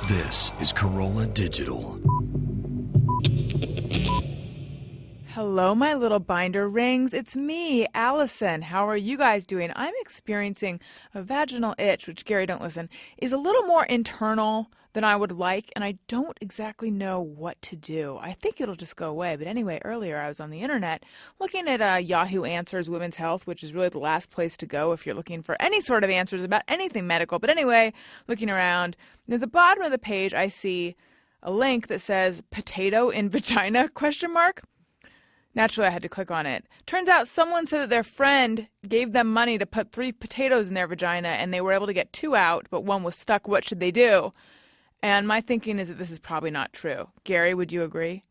This is Corolla Digital. Hello, my little binder rings. It's me, Allison. How are you guys doing? I'm experiencing a vaginal itch, which, Gary, don't listen, is a little more internal than I would like, and I don't exactly know what to do. I think it'll just go away. But anyway, earlier I was on the internet looking at Yahoo Answers Women's Health, which is really the last place to go if you're looking for any sort of answers about anything medical. But anyway, looking around, at the bottom of the page I see a link that says potato in vagina, ? Naturally, I had to click on it. Turns out someone said that their friend gave them money to put 3 potatoes in their vagina, and they were able to get 2 out, but 1 was stuck. What should they do? And my thinking is that this is probably not true. Gary, would you agree?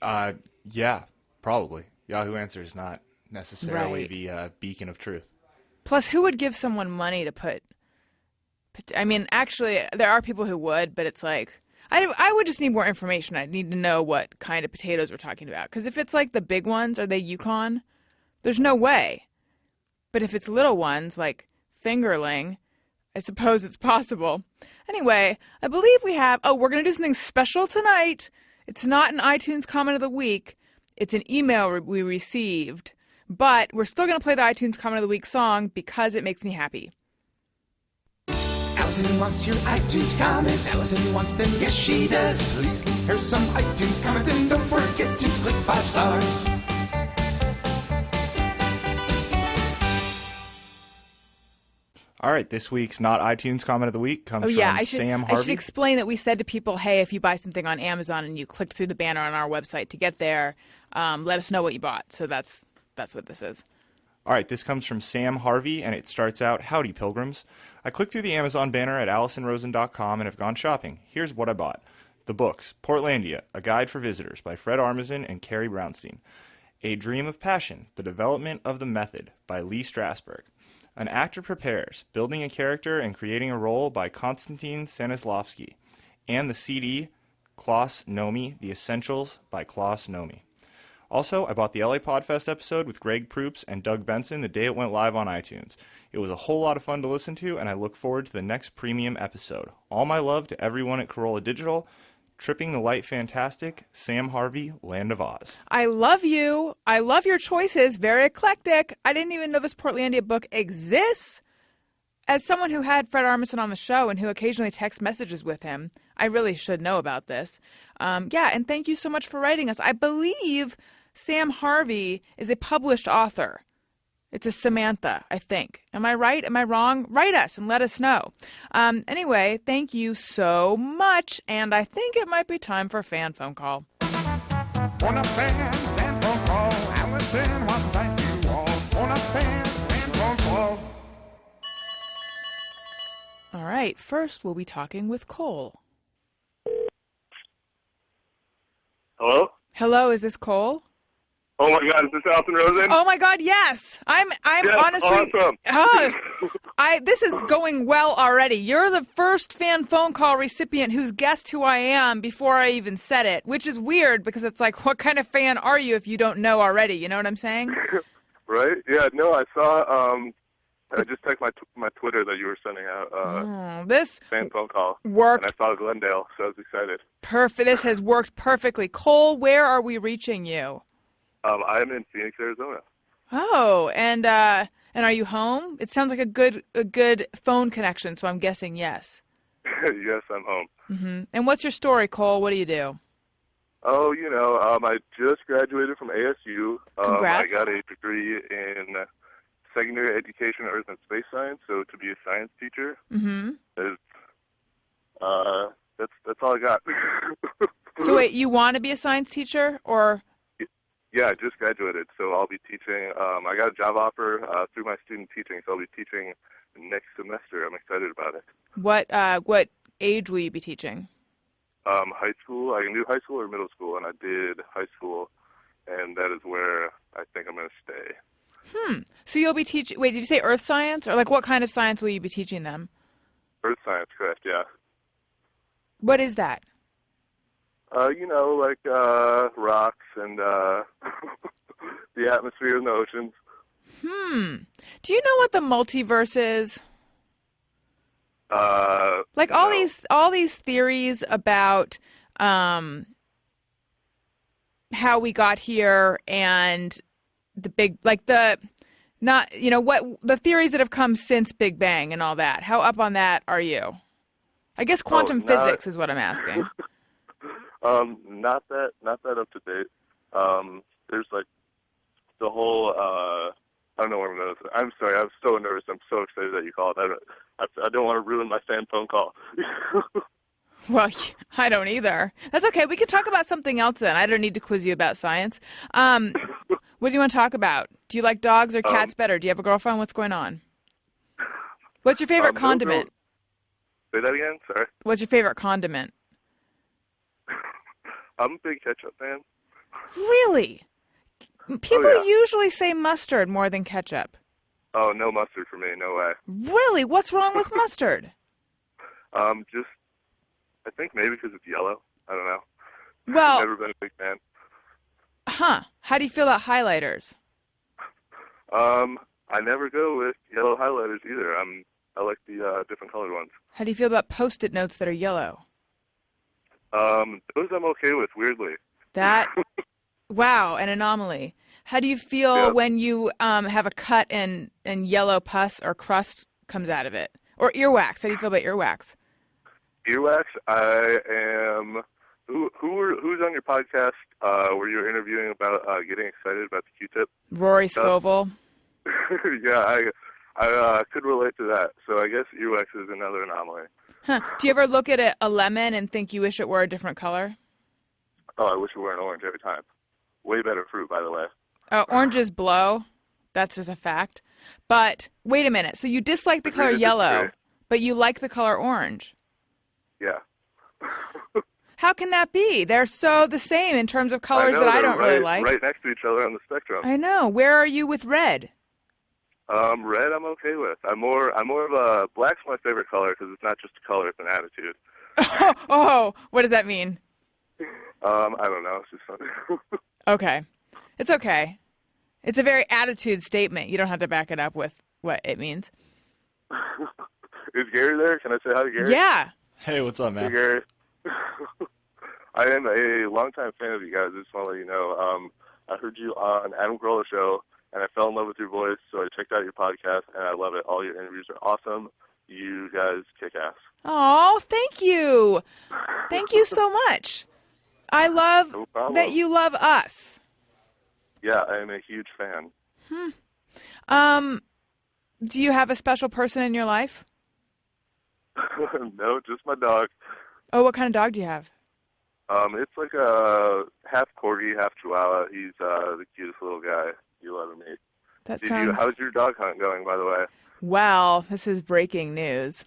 Yeah, probably. Yahoo Answer is not necessarily Right. the beacon of truth. Plus, who would give someone money to put... I mean, actually, there are people who would, but it's like... I would just need more information. I'd need to know what kind of potatoes we're talking about. Because if it's like the big ones, are they Yukon? There's no way. But if it's little ones, like fingerling, I suppose it's possible. Anyway, I believe we have... Oh, we're going to do something special tonight. It's not an iTunes comment of the week. It's an email we received. But we're still going to play the iTunes comment of the week song because it makes me happy. Allison wants your iTunes comments. Allison wants them, yes she does. Please leave her some iTunes comments and don't forget to click 5 stars. All right, this week's Not iTunes Comment of the Week comes from Sam Harvey. I should explain that we said to people, hey, if you buy something on Amazon and you click through the banner on our website to get there, let us know what you bought. So that's what this is. All right, this comes from Sam Harvey, and it starts out, Howdy, Pilgrims. I clicked through the Amazon banner at AlisonRosen.com and have gone shopping. Here's what I bought. The books, Portlandia, A Guide for Visitors by Fred Armisen and Carrie Brownstein. A Dream of Passion, The Development of the Method by Lee Strasberg. An Actor Prepares, Building a Character and Creating a Role by Konstantin Stanislavski. And the CD, Klaus Nomi, The Essentials by Klaus Nomi. Also, I bought the LA Podfest episode with Greg Proops and Doug Benson the day it went live on iTunes. It was a whole lot of fun to listen to, and I look forward to the next premium episode. All my love to everyone at Corolla Digital. Tripping the Light Fantastic, Sam Harvey, Land of Oz. I love you. I love your choices. Very eclectic. I didn't even know this Portlandia book exists. As someone who had Fred Armisen on the show and who occasionally texts messages with him, I really should know about this. And thank you so much for writing us. I believe Sam Harvey is a published author. It's a Samantha, I think. Am I right? Am I wrong? Write us and let us know. Anyway, thank you so much, and I think it might be time for a fan phone call. On a fan phone call. Allison wants to thank you all. On a fan phone call. All right, first we'll be talking with Cole. Hello? Hello, is this Cole? Oh my God, is this Alison Rosen? Oh my God, yes. I'm yes, honestly awesome. This is going well already. You're the first fan phone call recipient who's guessed who I am before I even said it, which is weird because it's like, what kind of fan are you if you don't know already? You know what I'm saying? Right? Yeah, no, I saw I just checked my Twitter that you were sending out This fan phone call. worked. And I saw Glendale, so I was excited. Perfect. This has worked perfectly. Cole, where are we reaching you? I'm in Phoenix, Arizona. Oh, and are you home? It sounds like a good phone connection, so I'm guessing yes. Yes, I'm home. Mm-hmm. And what's your story, Cole? What do you do? Oh, I just graduated from ASU. Congrats. I got a degree in secondary education, earth and space science, so to be a science teacher, that's all I got. So wait, you want to be a science teacher, or? Yeah, I just graduated, so I'll be teaching. I got a job offer through my student teaching, so I'll be teaching next semester. I'm excited about it. What age will you be teaching? High school. I can do high school or middle school, and I did high school, and that is where I think I'm going to stay. So you'll be teaching. Wait, did you say earth science, or like what kind of science will you be teaching them? Earth science, correct? Yeah. What is that? Like rocks and the atmosphere and the oceans. Do you know what the multiverse is? Like all these theories about how we got here and the big, like the theories that have come since Big Bang and all that. How up on that are you? I guess quantum physics is what I'm asking. Not that up to date. There's like the whole. I don't know what I'm going to say. I'm sorry. I'm so nervous. I'm so excited that you called. I don't want to ruin my fan phone call. Well, I don't either. That's okay. We can talk about something else then. I don't need to quiz you about science. What do you want to talk about? Do you like dogs or cats better? Do you have a girlfriend? What's going on? What's your favorite condiment? Say that again? Sorry. What's your favorite condiment? I'm a big ketchup fan. Really? People usually say mustard more than ketchup. Oh, no mustard for me. No way. Really? What's wrong with mustard? Just, I think maybe because it's yellow. I don't know. Well, I've never been a big fan. Huh. How do you feel about highlighters? I never go with yellow highlighters either. I like the different colored ones. How do you feel about Post-it notes that are yellow? Those I'm okay with, weirdly. That, wow, an anomaly. How do you feel when you have a cut and yellow pus or crust comes out of it? Or earwax. How do you feel about earwax? Earwax, I am... Who's on your podcast where you were interviewing about getting excited about the Q-tip? Rory Scovel. Yeah, I could relate to that. So I guess earwax is another anomaly. Huh. Do you ever look at a lemon and think you wish it were a different color? Oh, I wish it were an orange every time. Way better fruit, by the way. Oranges blow. That's just a fact. But wait a minute. So you dislike the color yellow, but you like the color orange. Yeah. How can that be? They're so the same in terms of colors that I don't really like. Right next to each other on the spectrum. I know. Where are you with red? Red I'm okay with. I'm more of a black's my favorite color because it's not just a color, it's an attitude. Oh, what does that mean? I don't know. It's just funny. Okay. It's okay. It's a very attitude statement. You don't have to back it up with what it means. Is Gary there? Can I say hi to Gary? Yeah. Hey, what's up, man? Hey, Gary. I am a longtime fan of you guys. I just want to let you know. I heard you on Adam Carolla show, and I fell in love with your voice, so I checked out your podcast, and I love it. All your interviews are awesome. You guys kick ass. Oh, thank you. Thank you so much. I love that you love us. Yeah, I am a huge fan. Do you have a special person in your life? No, just my dog. Oh, what kind of dog do you have? It's like a half corgi, half chihuahua. He's the cutest little guy you'll ever meet. How's your dog hunt going, by the way? Well, this is breaking news.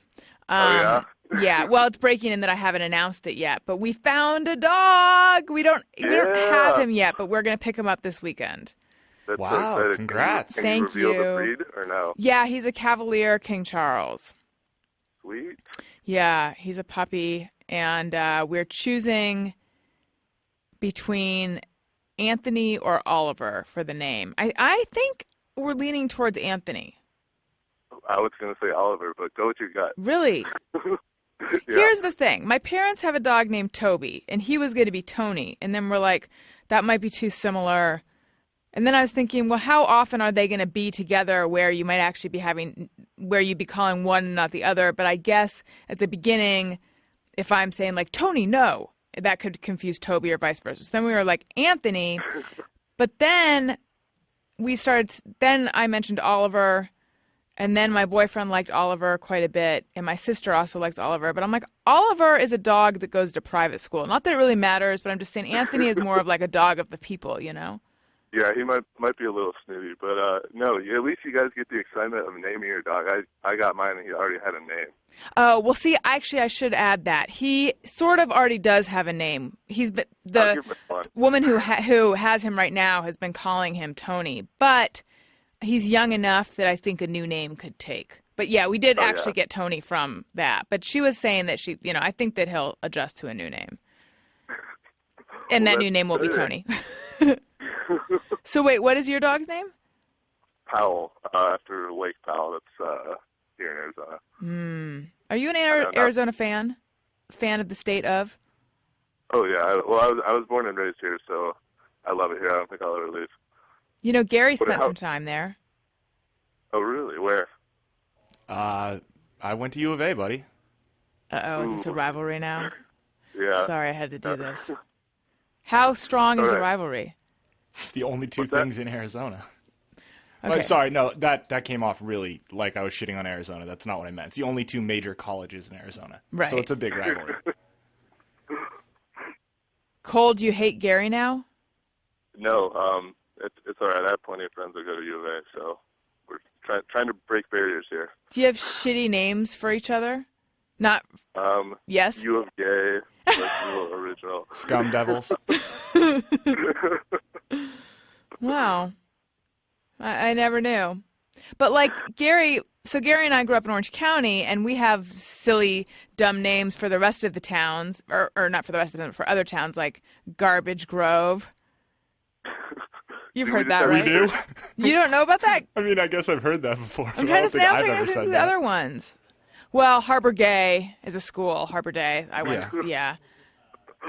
Oh, yeah? Yeah, well, it's breaking in that I haven't announced it yet, but we found a dog. We don't have him yet, but we're going to pick him up this weekend. That's wow, so congrats. Can you reveal Thank you. the breed or no? Yeah, he's a Cavalier King Charles. Sweet. Yeah, he's a puppy, and we're choosing between Anthony or Oliver for the name. I think we're leaning towards Anthony. I was going to say Oliver, but go with your gut. Really? Yeah. Here's the thing. My parents have a dog named Toby, and he was going to be Tony. And then we're like, that might be too similar. And then I was thinking, well, how often are they going to be together where you might actually be where you'd be calling one and not the other? But I guess at the beginning, if I'm saying like, Tony, no, that could confuse Toby or vice versa. So then we were like, Anthony. But then then I mentioned Oliver. And then my boyfriend liked Oliver quite a bit, and my sister also likes Oliver. But I'm like, Oliver is a dog that goes to private school. Not that it really matters, but I'm just saying Anthony is more of like a dog of the people, you know? Yeah, he might be a little snooty, but no, at least you guys get the excitement of naming your dog. I got mine, and he already had a name. Oh, well, see, actually, I should add that. He sort of already does have a name. The woman who has him right now has been calling him Tony, but he's young enough that I think a new name could take. But yeah, we did actually get Tony from that. But she was saying that I think that he'll adjust to a new name. And that new name will be Tony. So wait, what is your dog's name? Powell, after Lake Powell. That's here in Arizona. Are you an Arizona fan? Fan of the state of? Oh yeah, I was born and raised here, so I love it here. I don't think I'll ever leave. You know, Gary spent some time there. Oh really? Where? I went to U of A, buddy. Is this a rivalry now? Yeah. Sorry, I had to do this. How strong is the rivalry? It's the only two things in Arizona. Okay. Sorry, no, that came off really like I was shitting on Arizona. That's not what I meant. It's the only two major colleges in Arizona. Right. So it's a big rivalry. Cole, do you hate Gary now? No, it's all right. I have plenty of friends that go to U of A, so we're trying to break barriers here. Do you have shitty names for each other? Not. Yes. U of Gay, original. Scum Devils. Wow. I never knew. But like Gary and I grew up in Orange County, and we have silly, dumb names for the rest of the towns, or not for the rest of them, for other towns like Garbage Grove. You've heard that, right? We do? You don't know about that? I mean, I guess I've heard that before. I'm trying to think of the other ones. Well, Harbor Gay is a school. Harbor Day. I went. Yeah.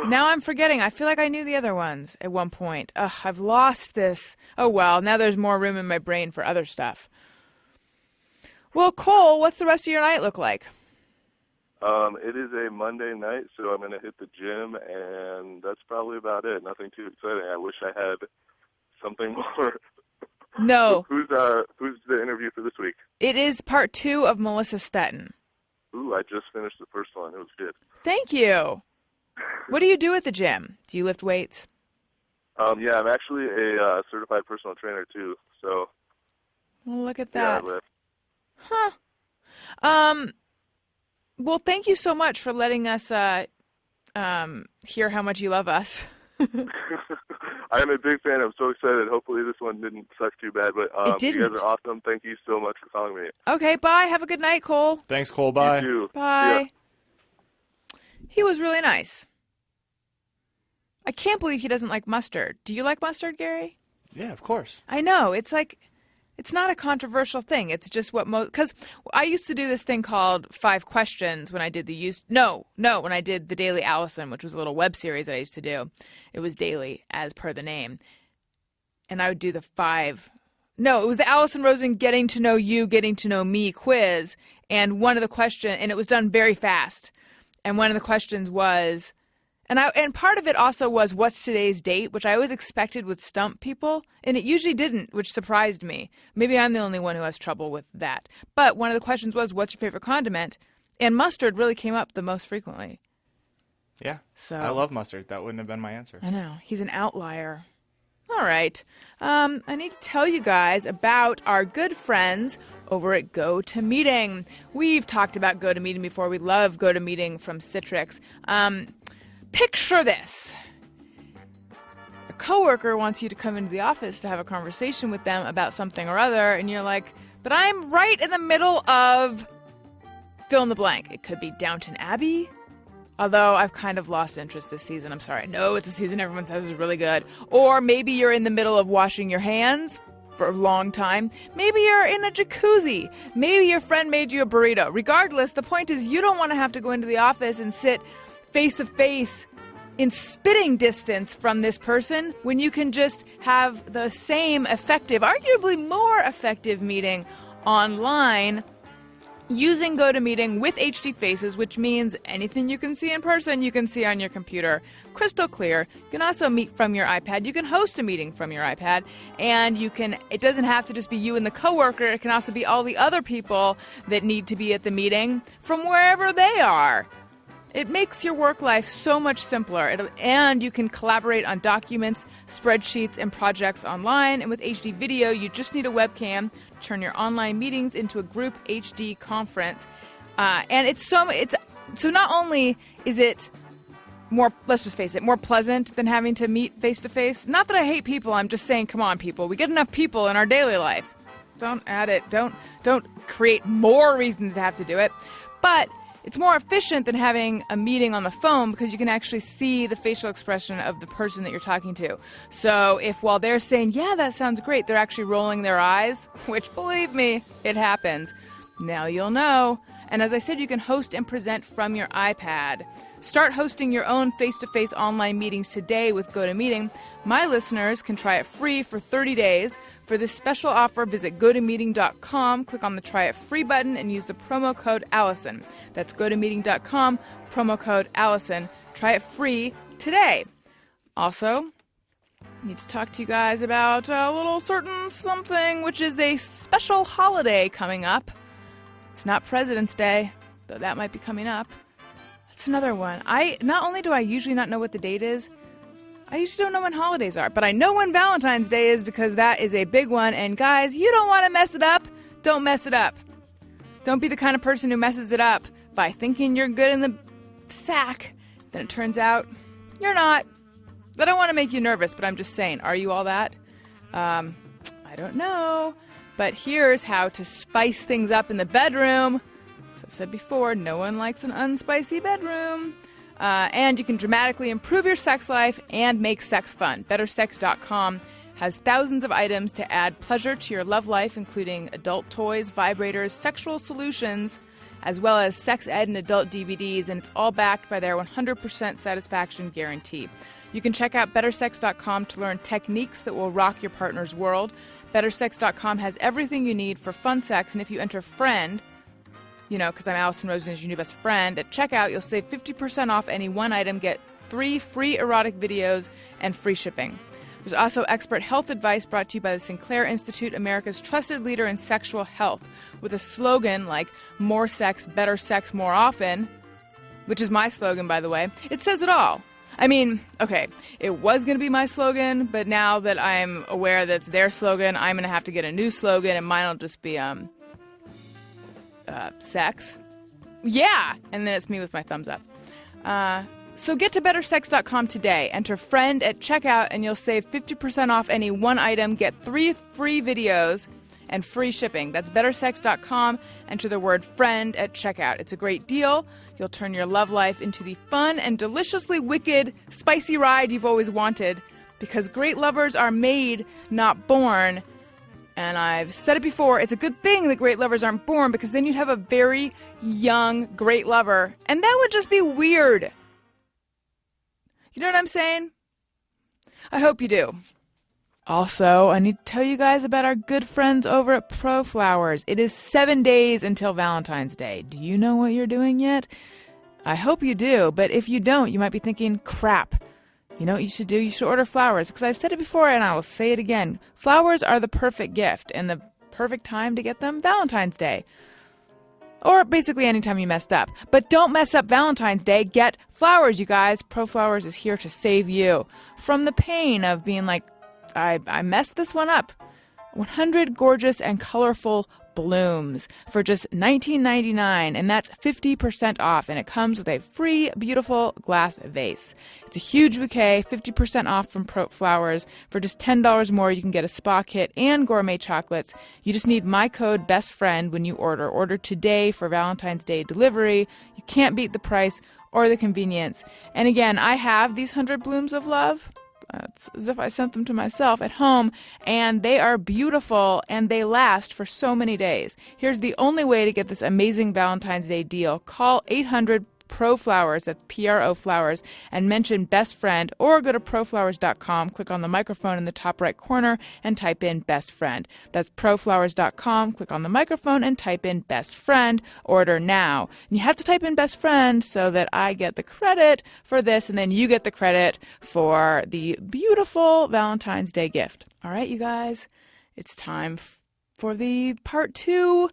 Now I'm forgetting. I feel like I knew the other ones at one point. Ugh, I've lost this. Oh well. Now there's more room in my brain for other stuff. Well, Cole, what's the rest of your night look like? It is a Monday night, so I'm going to hit the gym, and that's probably about it. Nothing too exciting. I wish I had something more. No. Who's the interview for this week? It is part 2 of Melissa Stetten. Ooh, I just finished the first one. It was good. Thank you. What do you do at the gym? Do you lift weights? Yeah, I'm actually a certified personal trainer too. So. Well, look at that. Yeah, I lift. Huh. Well, thank you so much for letting us hear how much you love us. I am a big fan. I'm so excited. Hopefully this one didn't suck too bad, but it didn't. You guys are awesome. Thank you so much for calling me. Okay, bye. Have a good night, Cole. Thanks, Cole. Bye. You too. Bye. He was really nice. I can't believe he doesn't like mustard. Do you like mustard, Gary? Yeah, of course. I know. It's like, it's not a controversial thing. It's just what because I used to do this thing called 5 Questions when I did when I did the Daily Allison, which was a little web series that I used to do. It was daily as per the name. And I would do it was the Alison Rosen Getting to Know You, Getting to Know Me quiz. And one of the questions, and it was done very fast. And one of the questions was, and part of it also was, what's today's date, which I always expected would stump people, and it usually didn't, which surprised me. Maybe I'm the only one who has trouble with that. But one of the questions was, what's your favorite condiment? And mustard really came up the most frequently. Yeah. So I love mustard. That wouldn't have been my answer. I know. He's an outlier. All right. I need to tell you guys about our good friends over at GoToMeeting. We've talked about GoToMeeting before. We love GoToMeeting from Citrix. Picture this. A coworker wants you to come into the office to have a conversation with them about something or other, and you're like, but I'm right in the middle of fill in the blank. It could be Downton Abbey, although I've kind of lost interest this season. I'm sorry. No, it's a season everyone says is really good. Or maybe you're in the middle of washing your hands for a long time. Maybe you're in a jacuzzi. Maybe your friend made you a burrito. Regardless, the point is you don't want to have to go into the office and sit face to face in spitting distance from this person when you can just have the same effective, arguably more effective meeting online using GoToMeeting with HD faces, which means anything you can see in person, you can see on your computer. Crystal clear. You can also meet from your iPad. You can host a meeting from your iPad. And it doesn't have to just be you and the coworker. It can also be all the other people that need to be at the meeting from wherever they are. It makes your work life so much simpler, and you can collaborate on documents, spreadsheets, and projects online. And with HD video, you just need a webcam to turn your online meetings into a group HD conference. And it's so not only is it more, let's just face it, more pleasant than having to meet face to face. Not that I hate people. I'm just saying, come on, people. We get enough people in our daily life. Don't add it. Don't create more reasons to have to do it. But it's more efficient than having a meeting on the phone because you can actually see the facial expression of the person that you're talking to. So if while they're saying, yeah, that sounds great, they're actually rolling their eyes, which, believe me, it happens, Now you'll know. And as I said, you can host and present from your iPad. Start hosting your own face-to-face online meetings today with GoToMeeting. My listeners can try it free for 30 days. For this special offer, visit gotomeeting.com, click on the Try It Free button, and use the promo code Allison. That's gotomeeting.com, promo code Allison. Try it free today. Also, I need to talk to you guys about a little certain something, which is a special holiday coming up. It's not President's Day, though that might be coming up. That's another one. Not only do I usually not know what the date is, I usually don't know when holidays are, but I know when Valentine's Day is because that is a big one. And guys, you don't want to mess it up. Don't mess it up. Don't be the kind of person who messes it up by thinking you're good in the sack. Then it turns out you're not. I don't want to make you nervous, but I'm just saying, are you all that? I don't know. But here's how to spice things up in the bedroom. As I've said before, no one likes an unspicy bedroom. And you can dramatically improve your sex life and make sex fun. BetterSex.com has thousands of items to add pleasure to your love life, including adult toys, vibrators, sexual solutions, as well as sex ed and adult DVDs, and it's all backed by their 100% satisfaction guarantee. You can check out BetterSex.com to learn techniques that will rock your partner's world. BetterSex.com has everything you need for fun sex, and if you enter FRIEND, because I'm Alison Rosen as your new best friend, at checkout, you'll save 50% off any one item, get 3 free erotic videos, and free shipping. There's also expert health advice brought to you by the Sinclair Institute, America's trusted leader in sexual health, with a slogan like, more sex, better sex, more often, which is my slogan, by the way. It says it all. I mean, okay, it was going to be my slogan, but now that I'm aware that it's their slogan, I'm going to have to get a new slogan, and mine will just be, sex. Yeah! And then it's me with my thumbs up. So get to BetterSex.com today. Enter FRIEND at checkout, and you'll save 50% off any one item, get 3 free videos, and free shipping. That's BetterSex.com. Enter the word FRIEND at checkout. It's a great deal. You'll turn your love life into the fun and deliciously wicked, spicy ride you've always wanted, because great lovers are made, not born. And I've said it before, it's a good thing that great lovers aren't born, because then you'd have a very young great lover, and that would just be weird. You know what I'm saying? I hope you do. Also, I need to tell you guys about our good friends over at ProFlowers. It is 7 days until Valentine's Day. Do you know what you're doing yet? I hope you do, but if you don't, you might be thinking, crap. You know what you should do? You should order flowers, because I've said it before and I will say it again. Flowers are the perfect gift, and the perfect time to get them, Valentine's Day. Or basically anytime you messed up. But don't mess up Valentine's Day. Get flowers, you guys. ProFlowers is here to save you from the pain of being like, I messed this one up. 100 gorgeous and colorful blooms for just $19.99, and that's 50% off, and it comes with a free, beautiful glass vase. It's a huge bouquet, 50% off from ProFlowers. For just $10 more, you can get a spa kit and gourmet chocolates. You just need my code BESTFRIEND when you order. Order today for Valentine's Day delivery. You can't beat the price or the convenience. And again, I have these 100 blooms of love. It's as if I sent them to myself at home, and they are beautiful, and they last for so many days. Here's the only way to get this amazing Valentine's Day deal. Call 800-PRO-FLOWERS, that's P-R-O Flowers, and mention Best Friend, or go to proflowers.com, click on the microphone in the top right corner, and type in Best Friend. That's proflowers.com, click on the microphone, and type in Best Friend. Order now. And you have to type in Best Friend so that I get the credit for this, and then you get the credit for the beautiful Valentine's Day gift. All right, you guys, it's time for the part 2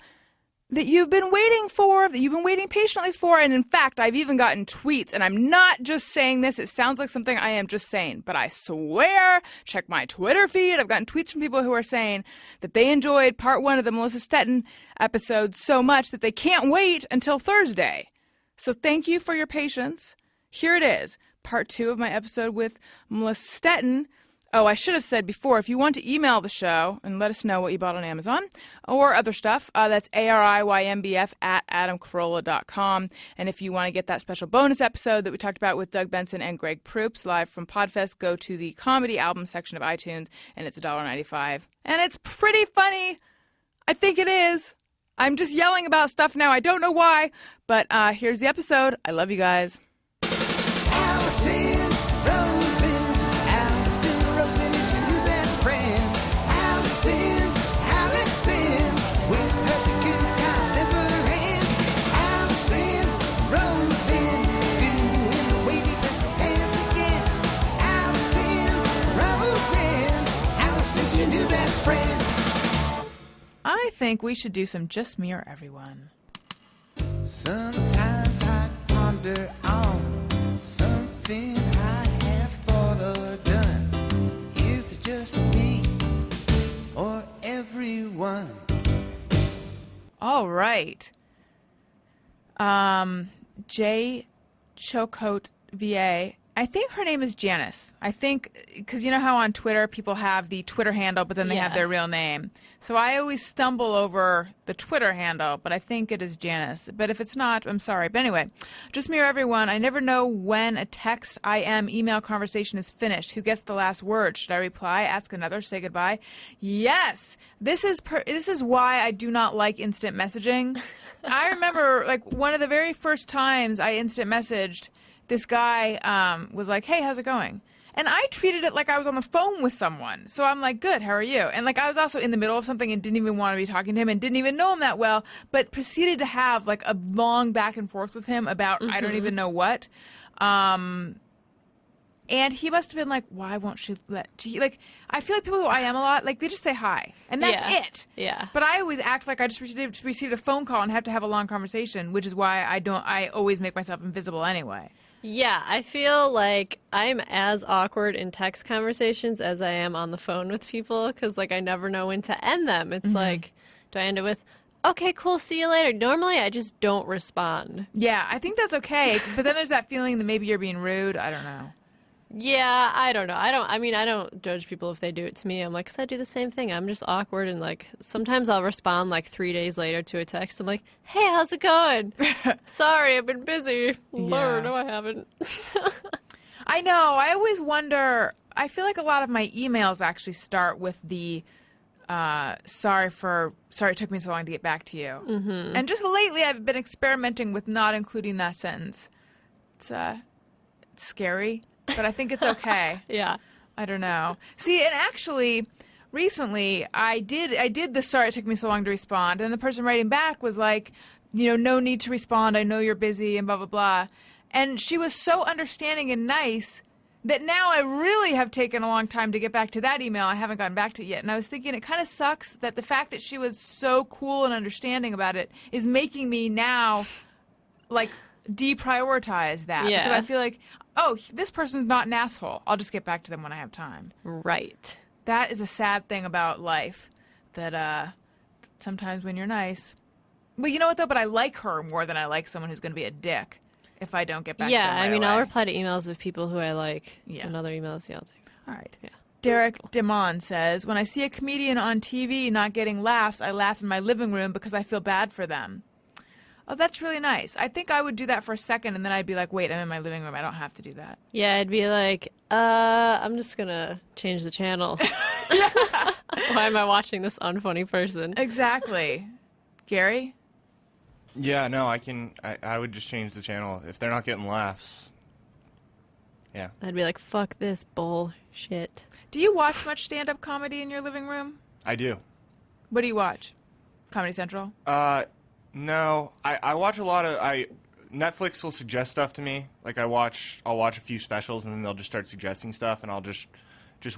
that you've been waiting for, that you've been waiting patiently for. And in fact, I've even gotten tweets, and I'm not just saying this. It sounds like something I am just saying, but I swear, check my Twitter feed. I've gotten tweets from people who are saying that they enjoyed part 1 of the Melissa Stetten episode so much that they can't wait until Thursday. So thank you for your patience. Here it is, part 2 of my episode with Melissa Stetten. Oh, I should have said before, if you want to email the show and let us know what you bought on Amazon or other stuff, that's ariymBF@adamcarolla.com. And if you want to get that special bonus episode that we talked about with Doug Benson and Greg Proops live from Podfest, go to the comedy album section of iTunes, and it's $1.95. And it's pretty funny. I think it is. I'm just yelling about stuff now. I don't know why, but here's the episode. I love you guys. Alison Rosen. Alison Rosen is your new best friend. Alison, with her the good times never end. Alison Rosen, doing the wavy pencil dance again. Alison Rosen, Alison's your new best friend. I think we should do some Just Me or Everyone. Sometimes I ponder on something I have thought or done. Is it just me or everyone? All right. J. Chocote VA. I think her name is Janice. I think, because you know how on Twitter people have the Twitter handle, but then they have their real name. So I always stumble over the Twitter handle, but I think it is Janice. But if it's not, I'm sorry. But anyway, Just Me or Everyone. I never know when a text, IM, email conversation is finished. Who gets the last word? Should I reply, ask another, say goodbye? Yes. This is why I do not like instant messaging. I remember, like, one of the very first times I instant messaged, this guy was like, hey, how's it going? And I treated it like I was on the phone with someone. So I'm like, good, how are you? And like I was also in the middle of something and didn't even want to be talking to him and didn't even know him that well, but proceeded to have like a long back and forth with him about I don't even know what. And he must have been like, why won't she like, I feel like people who I am a lot, like they just say hi. And that's it. Yeah. But I always act like I just received a phone call and have to have a long conversation, which is why I always make myself invisible anyway. Yeah, I feel like I'm as awkward in text conversations as I am on the phone with people because, like, I never know when to end them. It's like, do I end it with, okay, cool, see you later? Normally, I just don't respond. Yeah, I think that's okay. But then there's that feeling that maybe you're being rude. I don't know. Yeah, I don't know. I don't judge people if they do it to me. I'm like, 'cause I do the same thing. I'm just awkward and like sometimes I'll respond like 3 days later to a text. I'm like, hey, how's it going? Sorry, I've been busy. Lord, no, I haven't. I know. I always wonder. I feel like a lot of my emails actually start with the sorry it took me so long to get back to you. Mm-hmm. And just lately I've been experimenting with not including that sentence. It's scary. But I think it's okay. Yeah. I don't know. See, and actually, recently, I did the sorry it took me so long to respond, and the person writing back was like, you know, no need to respond, I know you're busy, and blah, blah, blah. And she was so understanding and nice that now I really have taken a long time to get back to that email. I haven't gotten back to it yet. And I was thinking it kind of sucks that the fact that she was so cool and understanding about it is making me now, like, deprioritize that. Yeah. Because I feel like, oh, this person's not an asshole. I'll just get back to them when I have time. Right. That is a sad thing about life, that sometimes when you're nice. But you know what, though? But I like her more than I like someone who's going to be a dick if I don't get back to them right away. I'll reply to emails of people who I like. Yeah. And other emails, I'll take. All right. Yeah. Derek Demon says, when I see a comedian on TV not getting laughs, I laugh in my living room because I feel bad for them. Oh, that's really nice. I think I would do that for a second, and then I'd be like, wait, I'm in my living room. I don't have to do that. Yeah, I'd be like, I'm just going to change the channel. Why am I watching this unfunny person? Exactly. Gary? Yeah, no, I would just change the channel. If they're not getting laughs, yeah. I'd be like, fuck this bullshit. Do you watch much stand-up comedy in your living room? I do. What do you watch? Comedy Central? No, I watch a lot of Netflix will suggest stuff to me. Like I'll watch a few specials and then they'll just start suggesting stuff and I'll just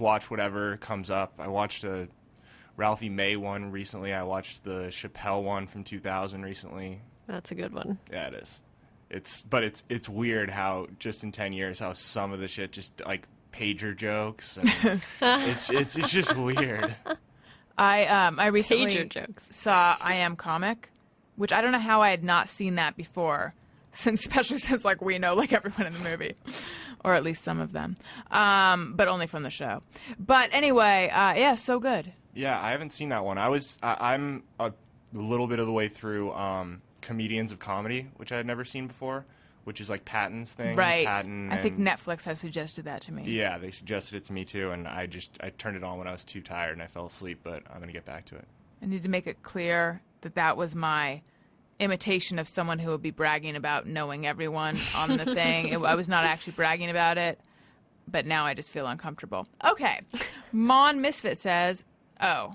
watch whatever comes up. I watched a Ralphie May one recently. I watched the Chappelle one from 2000 recently. That's a good one. Yeah, it is. It's weird how just in 10 years how some of the shit just like pager jokes and it's just weird. I recently Pager jokes. saw I Am Comic, which I don't know how I had not seen that before, especially since like we know like everyone in the movie, or at least some of them, but only from the show. But anyway, yeah, so good. Yeah, I haven't seen that one. I'm a little bit of the way through Comedians of Comedy, which I had never seen before, which is like Patton's thing. Right. Patton I think Netflix has suggested that to me. Yeah, they suggested it to me too, and I turned it on when I was too tired and I fell asleep, but I'm going to get back to it. I need to make it clear that was my imitation of someone who would be bragging about knowing everyone on the thing. I was not actually bragging about it, but now I just feel uncomfortable. Okay. Mon Misfit says, oh,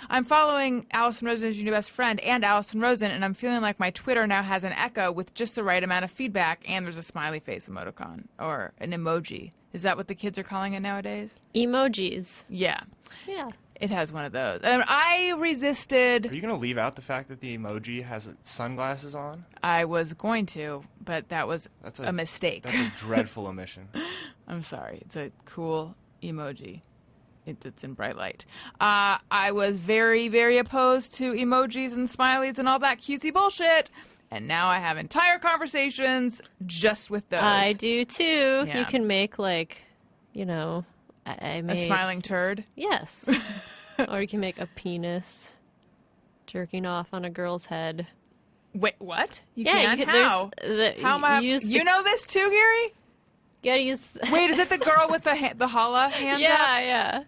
I'm following Alison Rosen as your new best friend and Alison Rosen, and I'm feeling like my Twitter now has an echo with just the right amount of feedback, and there's a smiley face emoticon or an emoji. Is that what the kids are calling it nowadays? Emojis. Yeah. Yeah. It has one of those. And I resisted. Are you going to leave out the fact that the emoji has sunglasses on? I was going to, but that was a mistake. That's a dreadful omission. I'm sorry. It's a cool emoji. It's in bright light. I was very, very opposed to emojis and smileys and all that cutesy bullshit. And now I have entire conversations just with those. I do too. Yeah. You can make like, you know, I made a smiling turd. Yes. Or you can make a penis jerking off on a girl's head. Wait, what? You Yeah, can? How? How am I? You know this too, Gary? You gotta use. Wait, is it the girl with the holla hands up? Yeah.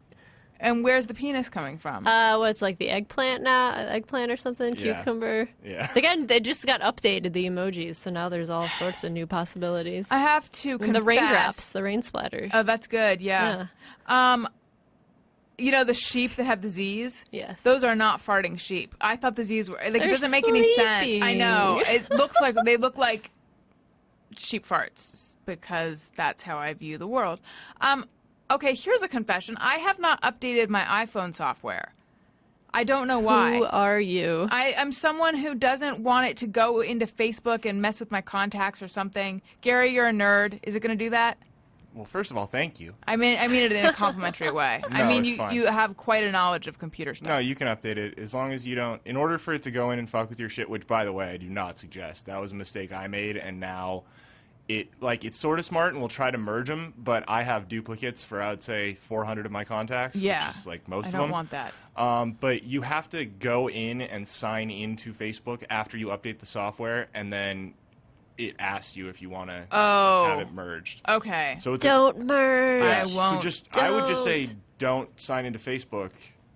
And where's the penis coming from? What's like the eggplant now? Eggplant or something? Yeah. Cucumber? Yeah. Again, they just got updated, the emojis, so now there's all sorts of new possibilities. I have to confess. And the raindrops, the rain splatters. Oh, that's good, yeah. You know the sheep that have the Z's? Yes. Those are not farting sheep. I thought the Z's were... Like, They're it doesn't make any sense. sleeping. I know. It looks like... They look like sheep farts because that's how I view the world. Okay, here's a confession. I have not updated my iPhone software. I don't know why. Who are you? I'm someone who doesn't want it to go into Facebook and mess with my contacts or something. Gary, you're a nerd. Is it going to do that? Well, first of all, thank you. I mean it in a complimentary way. I No, mean, it's fine. you have quite a knowledge of computer stuff. No, you can update it as long as you don't. In order for it to go in and fuck with your shit, which, by the way, I do not suggest. That was a mistake I made, and now it's sort of smart, and we'll try to merge them. But I have duplicates for, I would say, 400 of my contacts. Yeah, which is like most I of don't them. want that. But you have to go in and sign into Facebook after you update the software, and then it asks you if you want to have it merged. Okay. So it's Don't merge. I won't. So I would just say don't sign into Facebook.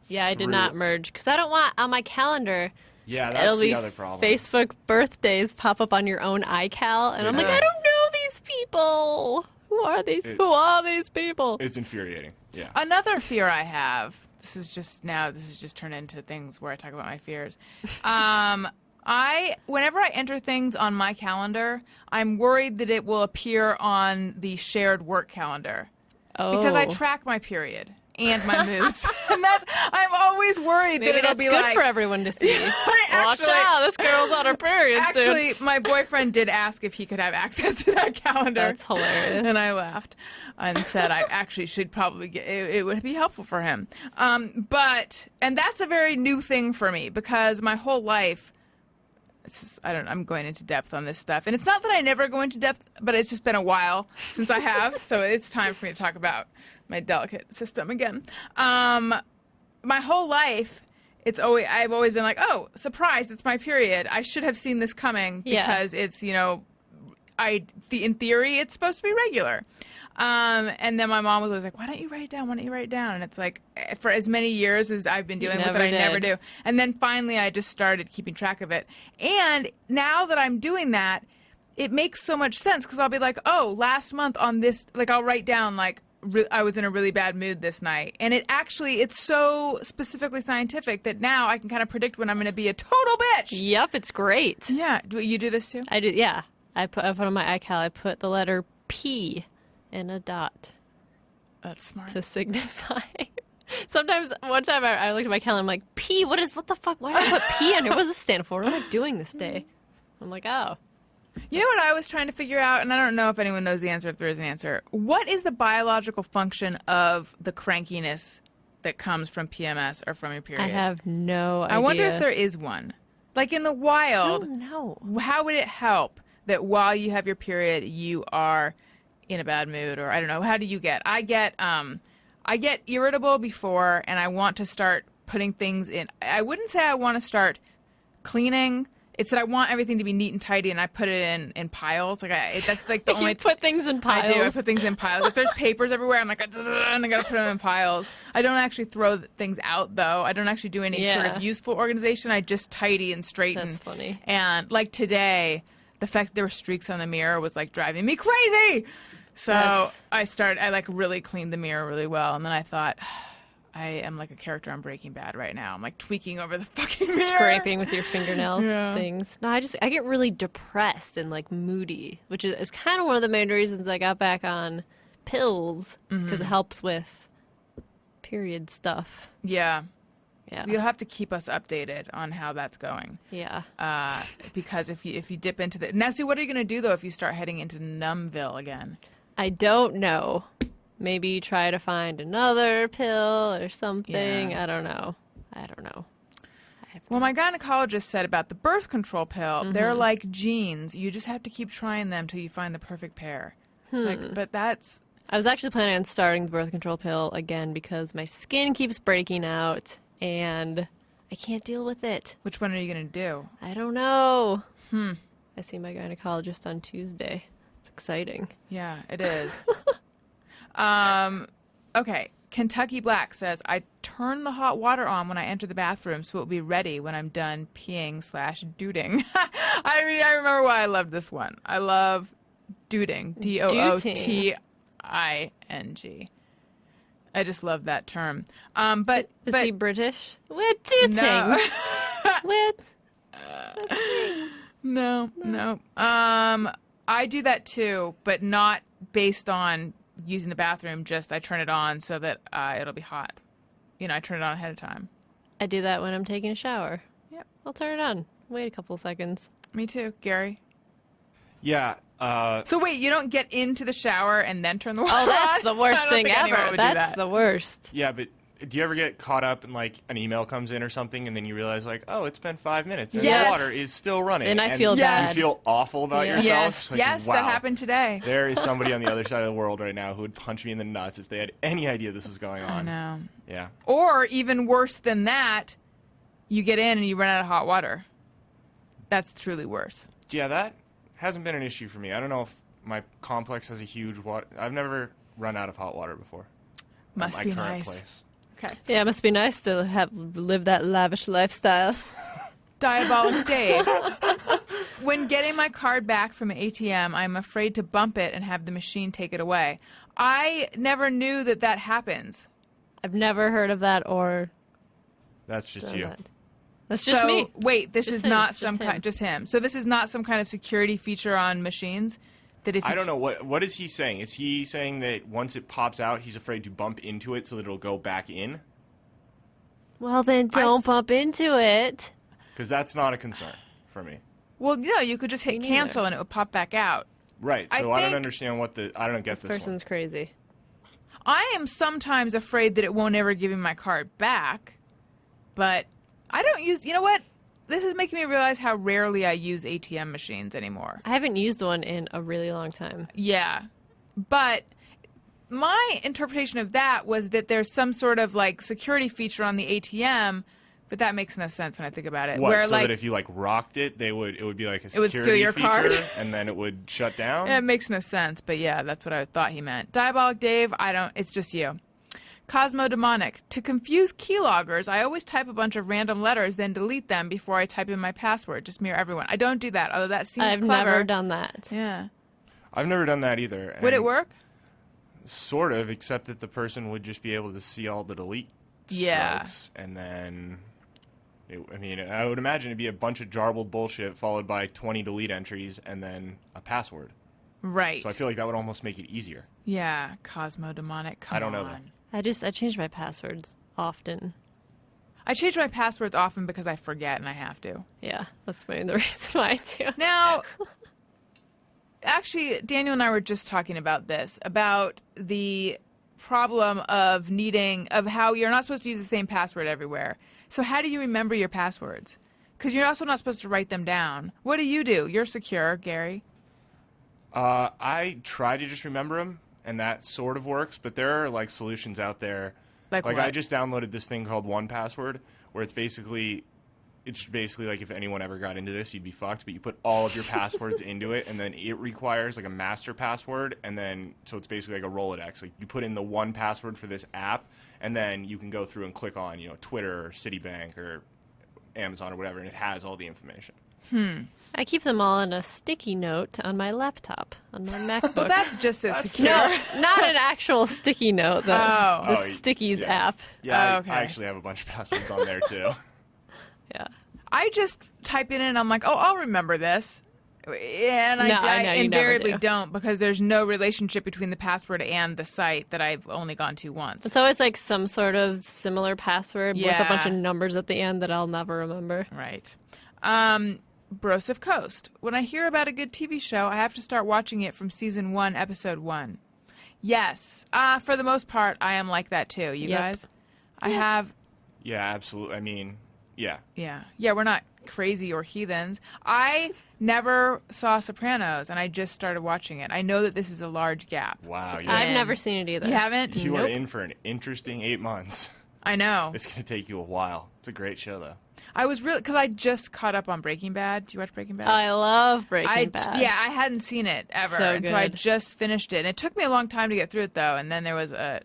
Yeah, I did through- not merge because I don't want on my calendar. Yeah, that's It'll the be other problem. Facebook birthdays pop up on your own iCal, and I'm like, Yeah. I don't know these people. Who are these? Who are these people? It's infuriating. Yeah. Another fear I have. This is just turned into things where I talk about my fears. Whenever I enter things on my calendar, I'm worried that it will appear on the shared work calendar. Because I track my period and my moods. And I'm always worried Maybe that it'll that's be good like... for everyone to see. Watch Actually- out, this girl's on her period soon. Actually, my boyfriend did ask if he could have access to that calendar. That's hilarious. And I laughed and said I actually should probably get it would be helpful for him. And that's a very new thing for me because my whole life, I'm going into depth on this stuff. And it's not that I never go into depth, but it's just been a while since I have. So it's time for me to talk about my delicate system again. My whole life, I've always been like, oh, surprise, it's my period. I should have seen this coming because it's, in theory, it's supposed to be regular. And then my mom was always like, why don't you write it down? Why don't you write it down? And it's like, for as many years as I've been dealing with it, I never do. And then finally I just started keeping track of it. And now that I'm doing that, it makes so much sense because I'll be like, oh, last month on this, like I'll write down like, I was in a really bad mood this night. And it's so specifically scientific that now I can kind of predict when I'm going to be a total bitch. Yep, it's great. Yeah. Do you do this too? I do. Yeah, I put on my iCal. I put the letter P in a dot. That's smart. To signify. Sometimes, one time I looked at my calendar. I'm like, P. What the fuck? Why did I put P on here? What does this stand for? What am I doing this day? I'm like, oh. You know what I was trying to figure out, and I don't know if anyone knows the answer, if there is an answer. What is the biological function of the crankiness that comes from PMS or from your period? I have no idea. I wonder if there is one. Like in the wild, I don't know. How would it help that while you have your period, you are in a bad mood? Or I don't know. How do you get? I get irritable before, and I want to start putting things in. I wouldn't say I want to start cleaning. It said I want everything to be neat and tidy, and I put it in piles. That's like the only. You put things in piles. I do. I put things in piles. If there's papers everywhere, I'm like, and I gotta put them in piles. I don't actually throw things out, though. I don't actually do any sort of useful organization. I just tidy and straighten. That's funny. And like today, the fact that there were streaks on the mirror was like driving me crazy. So I like really cleaned the mirror really well, and then I thought, I am like a character on Breaking Bad right now. I'm like tweaking over the fucking mirror. Scraping with your fingernail things. No, I get really depressed and like moody, which is kind of one of the main reasons I got back on pills, because it helps with period stuff. Yeah. Yeah. You'll have to keep us updated on how that's going. Yeah. Because if you dip into the... Now, see, what are you going to do, though, if you start heading into Numbville again? I don't know. Maybe try to find another pill or something. Yeah. I don't know. Well, my gynecologist said about the birth control pill, they're like genes. You just have to keep trying them till you find the perfect pair. It's like, but that's... I was actually planning on starting the birth control pill again because my skin keeps breaking out and I can't deal with it. Which one are you going to do? I don't know. I see my gynecologist on Tuesday. It's exciting. Yeah, it is. Okay. Kentucky Black says, I turn the hot water on when I enter the bathroom so it will be ready when I'm done peeing/dooting. I mean, I remember why I loved this one. I love dooting. Dooting. I just love that term. But Is he British? We're dooting. No. No. I do that too, but not based on using the bathroom. Just I turn it on so that it'll be hot. I turn it on ahead of time. I do that when I'm taking a shower. Yep. I'll turn it on. Wait a couple seconds. Me too, Gary. Yeah. So wait, you don't get into the shower and then turn the water on? Oh, that's the worst I don't thing think anyone ever. would do That's that. the worst. Yeah, but do you ever get caught up in like an email comes in or something, and then you realize like, oh, it's been 5 minutes and Yes. the water is still running, And I feel bad. You feel awful about Yeah. yourself. Yes, It's like, yes, wow, that happened today. There is somebody on the other side of the world right now who would punch me in the nuts if they had any idea this was going I on. know. Yeah. Or even worse than that, you get in and you run out of hot water. That's truly worse. Yeah, that hasn't been an issue for me. I don't know if my complex has a huge water. I've never run out of hot water before. Must at be my current nice. place. Okay. Yeah, it must be nice to live that lavish lifestyle. Diabolic Dave. When getting my card back from an ATM, I'm afraid to bump it and have the machine take it away. I never knew that happens. I've never heard of that or That's just done you. that. That's just So, me. wait, this Just is him, not just some him. kind, just him. So this is not some kind of security feature on machines that if you I don't know what is he saying. Is he saying that once it pops out, he's afraid to bump into it so that it'll go back in? Well, then don't bump into it. Because that's not a concern for me. Well, no, you could just hit Me neither. cancel and it would pop back out. Right. I So I don't think- understand I don't get This this one. person's crazy. I am sometimes afraid that it won't ever give me my card back, but I don't use. You know what? This is making me realize how rarely I use ATM machines anymore. I haven't used one in a really long time. Yeah, but my interpretation of that was that there's some sort of like security feature on the ATM, but that makes no sense when I think about it. What? Where So like that if you like rocked it, it would be like a would security steal your feature, card? and then it would shut down. it makes no sense, but yeah, that's what I thought he meant. Diabolic Dave, I don't. It's just you. Cosmo Demonic. To confuse keyloggers, I always type a bunch of random letters, then delete them before I type in my password. Just mirror everyone. I don't do that, although that seems I've clever. never done that. Yeah. I've never done that either. Would it and work? Sort of, except that the person would just be able to see all the delete Yeah. strokes, and then I would imagine it'd be a bunch of jarbled bullshit followed by 20 delete entries and then a password. Right. So I feel like that would almost make it easier. Yeah, Cosmo Demonic. Come I don't know, on. though. I change my passwords often. I change my passwords often because I forget and I have to. Yeah, that's the reason why I do. Now, actually, Daniel and I were just talking about this, about the problem of how you're not supposed to use the same password everywhere. So how do you remember your passwords? Because you're also not supposed to write them down. What do? You're secure, Gary. I try to just remember them, and that sort of works, but there are like solutions out there. Like what? I just downloaded this thing called 1Password, where it's basically it's basically like if anyone ever got into this, you'd be fucked. But you put all of your passwords into it, and then it requires like a master password, and then so it's basically like a Rolodex. Like you put in the one password for this app, and then you can go through and click on Twitter or Citibank or Amazon or whatever, and it has all the information. I keep them all in a sticky note on my laptop, on my MacBook. Well, that's just as secure. No, not an actual sticky note, the Stickies yeah. app. Yeah, okay. I actually have a bunch of passwords on there too. Yeah. I just type it in and I'm like, oh, I'll remember this. And No, I know, you invariably never do. don't because there's no relationship between the password and the site that I've only gone to once. It's always like some sort of similar password with a bunch of Yeah. numbers at the end that I'll never remember. Right. Broseph Coast. When I hear about a good TV show, I have to start watching it from season 1, episode 1. Yes. For the most part, I am like that too. You Yep. guys? I have... Yeah, absolutely. I mean, yeah. Yeah. Yeah, we're not crazy or heathens. I never saw Sopranos, and I just started watching it. I know that this is a large gap. Wow. I've And- never seen it either. You haven't? You are Nope. in for an interesting 8 months. I know. It's going to take you a while. It's a great show, though. I was really... Because I just caught up on Breaking Bad. Do you watch Breaking Bad? I love Breaking Bad. Yeah, I hadn't seen it ever, So and so I good. just finished it. And it took me a long time to get through it, though. And then there was a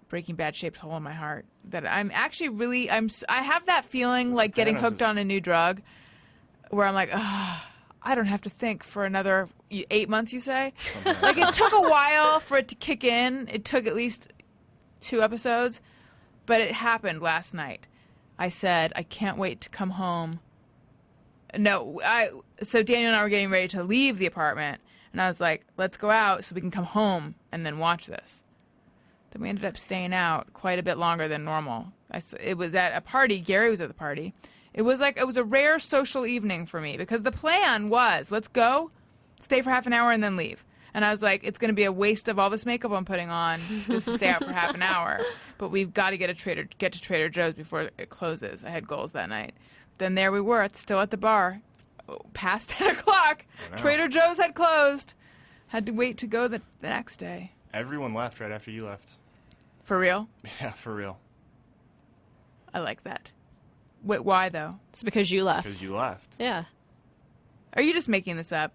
Breaking Bad shaped hole in my heart that I'm actually really I have that feeling like getting Sopranos hooked on a new drug, where I'm like, I don't have to think for another 8 months. You say, like it took a while for it to kick in. It took at least 2 episodes, but it happened last night. I said, I can't wait to come home. So Daniel and I were getting ready to leave the apartment, and I was like, let's go out so we can come home and then watch this. Then we ended up staying out quite a bit longer than normal. It was at a party. Gary was at the party. It was a rare social evening for me because the plan was, let's go, stay for half an hour, and then leave. And I was like, it's going to be a waste of all this makeup I'm putting on just to stay out for half an hour. But we've got to get to Trader Joe's before it closes. I had goals that night. Then there we were, still at the bar, past 10 o'clock. Trader Joe's had closed. Had to wait to go the next day. Everyone left right after you left. For real? Yeah, for real. I like that. Wait, why though? It's because you left. Because you left. Yeah. Are you just making this up?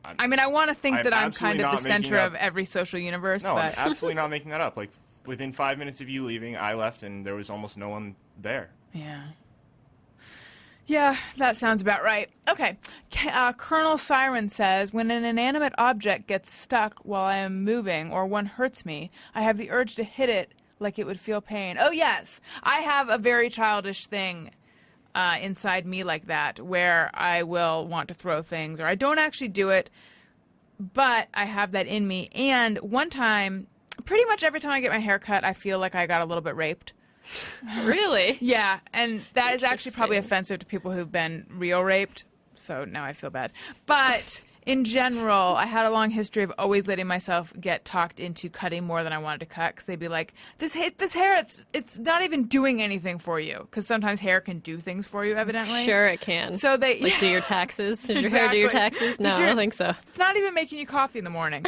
I mean, I want to think I'm that I'm absolutely kind of the not making center up- of every social universe, No, I'm but absolutely not making that up. Like, within 5 minutes of you leaving, I left, and there was almost no one there. yeah. Yeah, that sounds about right. Okay. Colonel Siren says, when an inanimate object gets stuck while I am moving or one hurts me, I have the urge to hit it like it would feel pain. Oh, yes. I have a very childish thing inside me like that where I will want to throw things, or I don't actually do it, but I have that in me. And one time, pretty much every time I get my hair cut, I feel like I got a little bit raped. Really? Yeah, and that is actually probably Interesting. offensive to people who've been real raped, so now I feel bad. But in general, I had a long history of always letting myself get talked into cutting more than I wanted to cut, because they'd be like, this hair, it's not even doing anything for you, because sometimes hair can do things for you, evidently. Sure it can. So they... Like, do your taxes? Does your hair do your Exactly. taxes? No, Did I your- don't think so. It's not even making you coffee in the morning.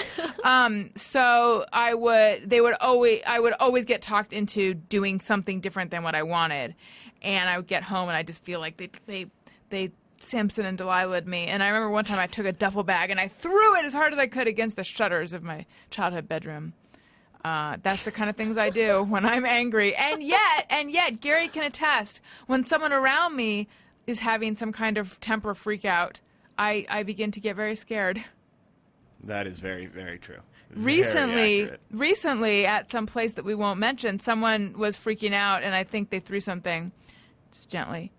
So I would always get talked into doing something different than what I wanted, and I would get home and I just feel like they Samson and Delilah'd me. And I remember one time I took a duffel bag and I threw it as hard as I could against the shutters of my childhood bedroom. That's the kind of things I do when I'm angry. And yet, Gary can attest, when someone around me is having some kind of temper freak out, I begin to get very scared. That is very, very true. Very accurate. Recently, at some place that we won't mention, someone was freaking out, and I think they threw something, just gently.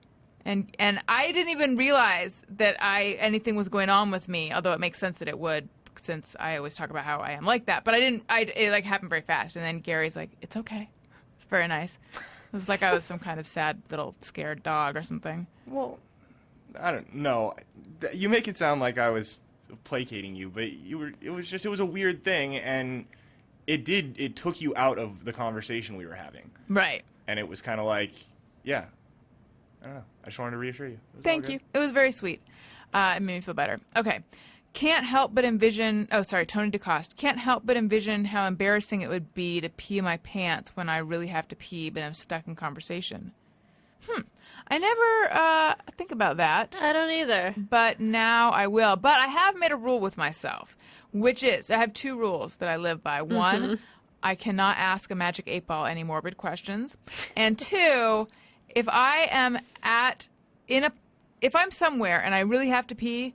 And I didn't even realize that anything was going on with me, although it makes sense that it would, since I always talk about how I am like that. But it like happened very fast. And then Gary's like, it's okay. It's very nice. It was like I was some kind of sad little scared dog or something. Well, I don't know. You make it sound like I was placating you, but it was a weird thing, and it took you out of the conversation we were having. Right. And it was kind of like, yeah, I don't know. I just wanted to reassure you. It was all Thank good. you. It was very sweet. It made me feel better. Okay. Can't help but envision... Oh, sorry, Tony DeCoste. Can't help but envision how embarrassing it would be to pee in my pants when I really have to pee, but I'm stuck in conversation. I never think about that. I don't either. But now I will. But I have made a rule with myself, which is I have 2 rules that I live by. One, I cannot ask a magic 8-ball any morbid questions. And 2, if I am if I'm somewhere and I really have to pee,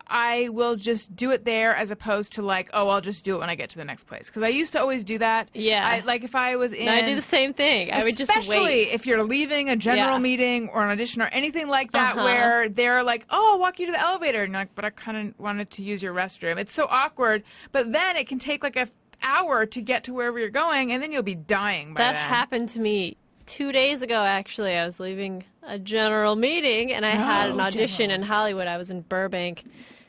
I will just do it there as opposed to like, oh, I'll just do it when I get to the next place. Because I used to always do that. Yeah. Like if I was in... No, I do the same thing. I would just wait. Especially if you're leaving a general meeting or an audition or anything like that where they're like, oh, I'll walk you to the elevator. And you're like, but I kind of wanted to use your restroom. It's so awkward. But then it can take like an hour to get to wherever you're going, and then you'll be dying by then. That happened to me 2 days ago, actually. I was leaving a general meeting, and I had an audition in Hollywood. I was in Burbank.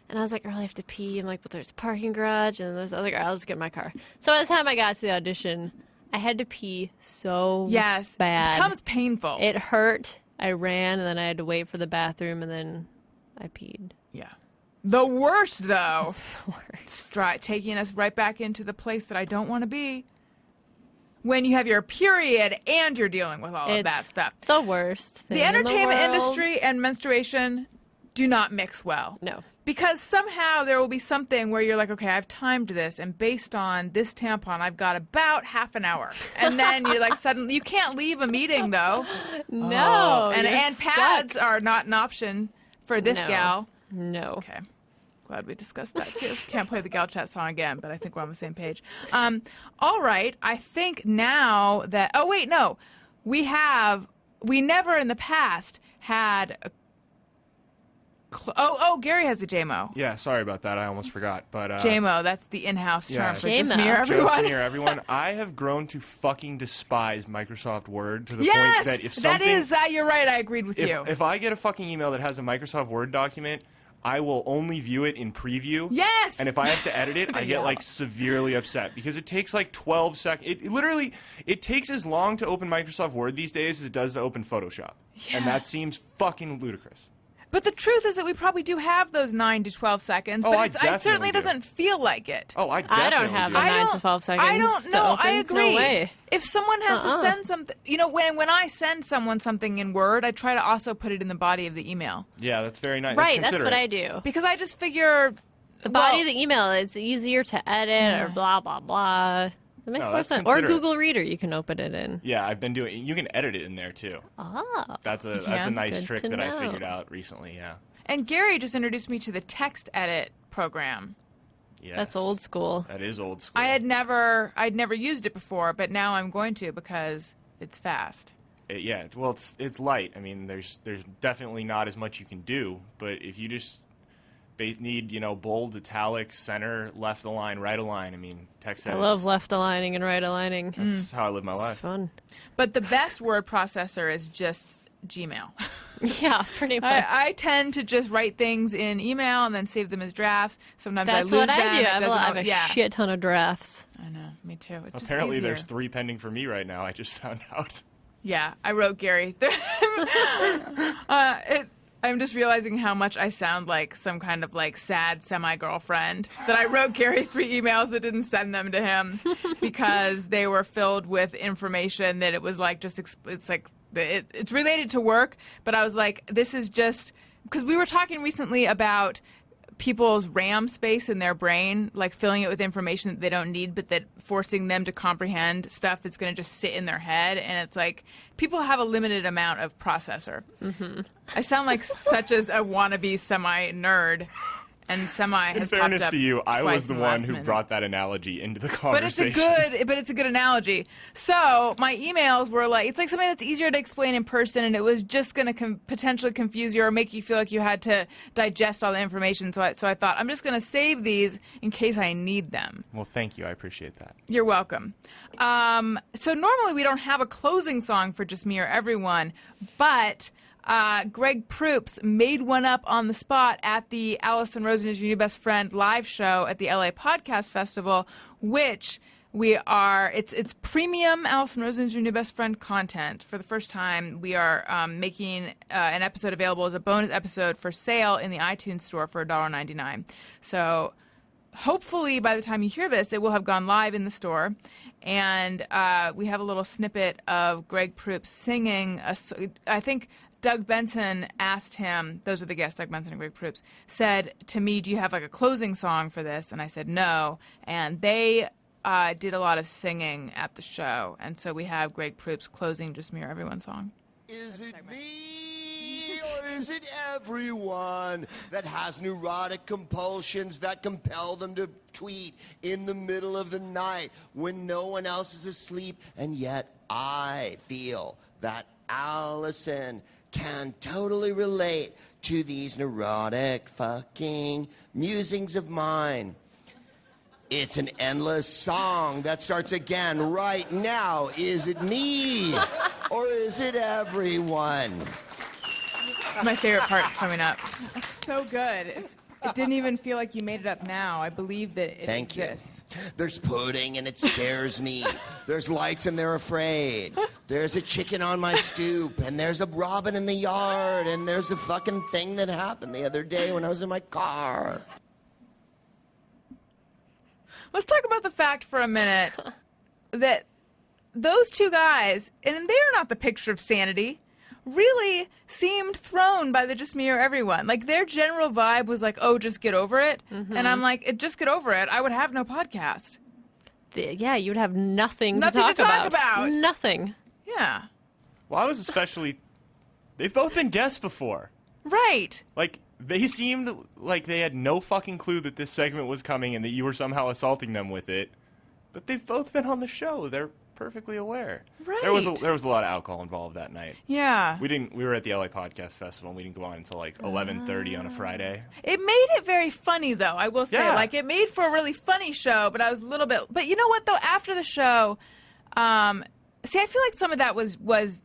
And I was like, I really have to pee. I'm like, but there's a parking garage. And I was like, all right, I'll just get in my car. So by the time I got to the audition, I had to pee so bad. It becomes painful. It hurt. I ran, and then I had to wait for the bathroom, and then I peed. Yeah. The worst, though. It's the worst. Taking us right back into the place that I don't want to be. When you have your period and you're dealing with all of that stuff. The worst thing The entertainment in the world. industry and menstruation do not mix well. No. Because somehow there will be something where you're like, okay, I've timed this, and based on this tampon, I've got about half an hour. And then you're like, suddenly, you can't leave a meeting, though. No. And you're pads stuck. are not an option for this gal. No. Okay. Glad we discussed that, too. Can't play the gal chat song again, but I think we're on the same page. All right. I think now that... Oh, wait, no. We never in the past had... Gary has a JMO. Yeah, sorry about that. I almost forgot. But JMO, that's the in-house term for just JMO. me or everyone. Just me or everyone. I have grown to fucking despise Microsoft Word to the Yes, point that if something... you're right, I agreed with you. If I get a fucking email that has a Microsoft Word document, I will only view it in preview. Yes! And if I have to edit it, I get like severely upset because it takes like 12 seconds. It takes as long to open Microsoft Word these days as it does to open Photoshop. Yeah. And that seemes fucking ludicrous. But the truth is that we probably do have those 9 to 12 seconds, Oh, but I it definitely certainly do. doesn't feel like it. Oh, I definitely I don't have do. the 9 to 12 seconds. I don't to know. open. I agree. No way. If someone has to send something, when I send someone something in Word, I try to also put it in the body of the email. Yeah, that's very nice. Right, that's what considerate. I do. Because I just figure... The body of the email, it's easier to edit or blah, blah, blah. It makes No, more that's sense. Or considerate. Google Reader, you can open it in. Yeah, I've been doing... You can edit it in there, too. Oh. That's a nice Good trick to that I know. figured out recently, yeah. And Gary just introduced me to the text edit program. Yes. That's old school. That is old school. I'd never used it before, but now I'm going to because it's fast. Well, it's light. I mean, there's definitely not as much you can do, but if you just need, bold, italics, center, left align, right align, I mean, text I edits. love left aligning and right aligning. That's how I live my It's life. fun. But the best word processor is just Gmail. Yeah, pretty much. I tend to just write things in email and then save them as drafts. Sometimes That's I lose what them. I do. It I have doesn't a always- yeah. shit ton of drafts. I know, me too. It's Apparently, just easier. there's 3 pending for me right now. I just found out. Yeah, I wrote Gary. I'm just realizing how much I sound like some kind of like sad semi-girlfriend that I wrote Gary 3 emails but didn't send them to him because they were filled with information that it was like just it's like it's related to work, but I was like, this is just because we were talking recently about people's RAM space in their brain, like filling it with information that they don't need, but that forcing them to comprehend stuff that's going to just sit in their head. And it's like people have a limited amount of processor. Mm-hmm. I sound like such a wannabe semi-nerd. And semi has In fairness popped up to you, I twice was the in one last who minute. brought that analogy into the But conversation. it's a good analogy. So my emails were like, it's like something that's easier to explain in person, and it was just going to potentially confuse you or make you feel like you had to digest all the information. So I thought, I'm just going to save these in case I need them. Well, thank you. I appreciate that. You're welcome. So normally we don't have a closing song for Just Me or Everyone, but Greg Proops made one up on the spot at the Alison Rosen is Your New Best Friend live show at the LA Podcast Festival, which it's premium Alison Rosen is Your New Best Friend content. For the first time, we are making an episode available as a bonus episode for sale in the iTunes store for $1.99. So hopefully by the time you hear this, it will have gone live in the store. And we have a little snippet of Greg Proops singing. I think Doug Benson asked him, those are the guests, Doug Benson and Greg Proops, said to me, do you have like a closing song for this? And I said, no. And they did a lot of singing at the show. And so we have Greg Proops closing Just Mirror Everyone song. Is it me or is it everyone that has neurotic compulsions that compel them to tweet in the middle of the night when no one else is asleep? And yet I feel that Allison can totally relate to these neurotic fucking musings of mine. It's an endless song that starts again right now. Is it me or is it everyone? My favorite part's coming up. It's so good. It didn't even feel like you made it up now. I believe that it Thank exists. you. There's pudding and it scares me. There's lights and they're afraid. There's a chicken on my stoop and there's a robin in the yard and there's a fucking thing that happened the other day when I was in my car. Let's talk about the fact for a minute that those two guys, and they are not the picture of sanity, really seemed thrown by the Just Me or Everyone. Like, their general vibe was like, oh, just get over it. Mm-hmm. And I'm like, just get over it. I would have no podcast. Yeah, you'd have nothing to talk talk about. Nothing. Yeah. Well, I was especially... They've both been guests before. Right. Like, they seemed like they had no fucking clue that this segment was coming and that you were somehow assaulting them with it. But they've both been on the show. They're perfectly aware. Right. There was a lot of alcohol involved that night. Yeah. We were at the LA Podcast Festival and we didn't go on until like 11:30 on a Friday. It made it very funny, though, I will say. Yeah. Like, it made for a really funny show, but I was a little bit... But you know what, though? After the show, see, I feel like some of that was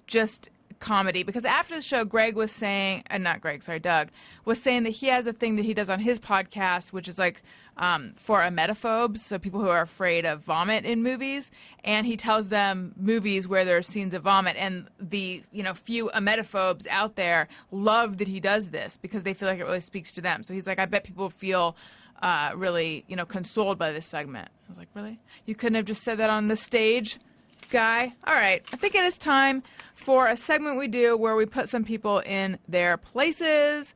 just comedy, because after the show, Doug was saying that he has a thing that he does on his podcast, which is like for emetophobes, so people who are afraid of vomit in movies, and he tells them movies where there are scenes of vomit, and the few emetophobes out there love that he does this because they feel like it really speaks to them. So he's like, I bet people feel really consoled by this segment. I was like, really? You couldn't have just said that on the stage, guy? All right, I think it is time for a segment we do where we put some people in their places,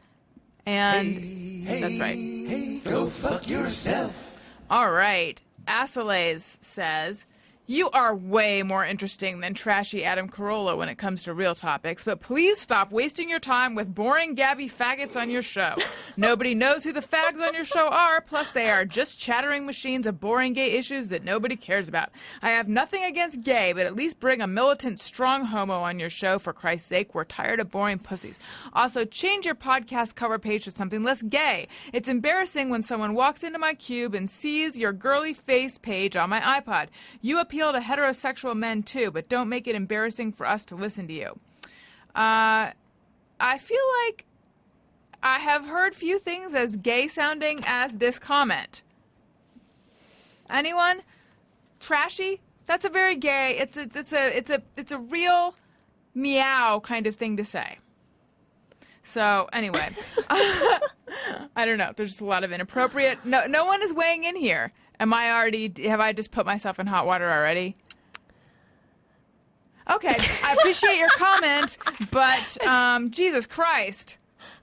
and that's right. Hey, go fuck yourself. All right, Asalays says, you are way more interesting than trashy Adam Carolla when it comes to real topics, but please stop wasting your time with boring Gabby faggots on your show. Nobody knows who the fags on your show are, plus they are just chattering machines of boring gay issues that nobody cares about. I have nothing against gay, but at least bring a militant, strong homo on your show, for Christ's sake. We're tired of boring pussies. Also, change your podcast cover page to something less gay. It's embarrassing when someone walks into my cube and sees your girly face page on my iPod. You appeal to heterosexual men too, but don't make it embarrassing for us to listen to you. I feel like I have heard few things as gay sounding as this comment. Anyone? Trashy? That's a very gay. It's a real meow kind of thing to say. So anyway, I don't know. There's just a lot of inappropriate. No one is weighing in here. Have I just put myself in hot water already? Okay, I appreciate your comment, but Jesus Christ,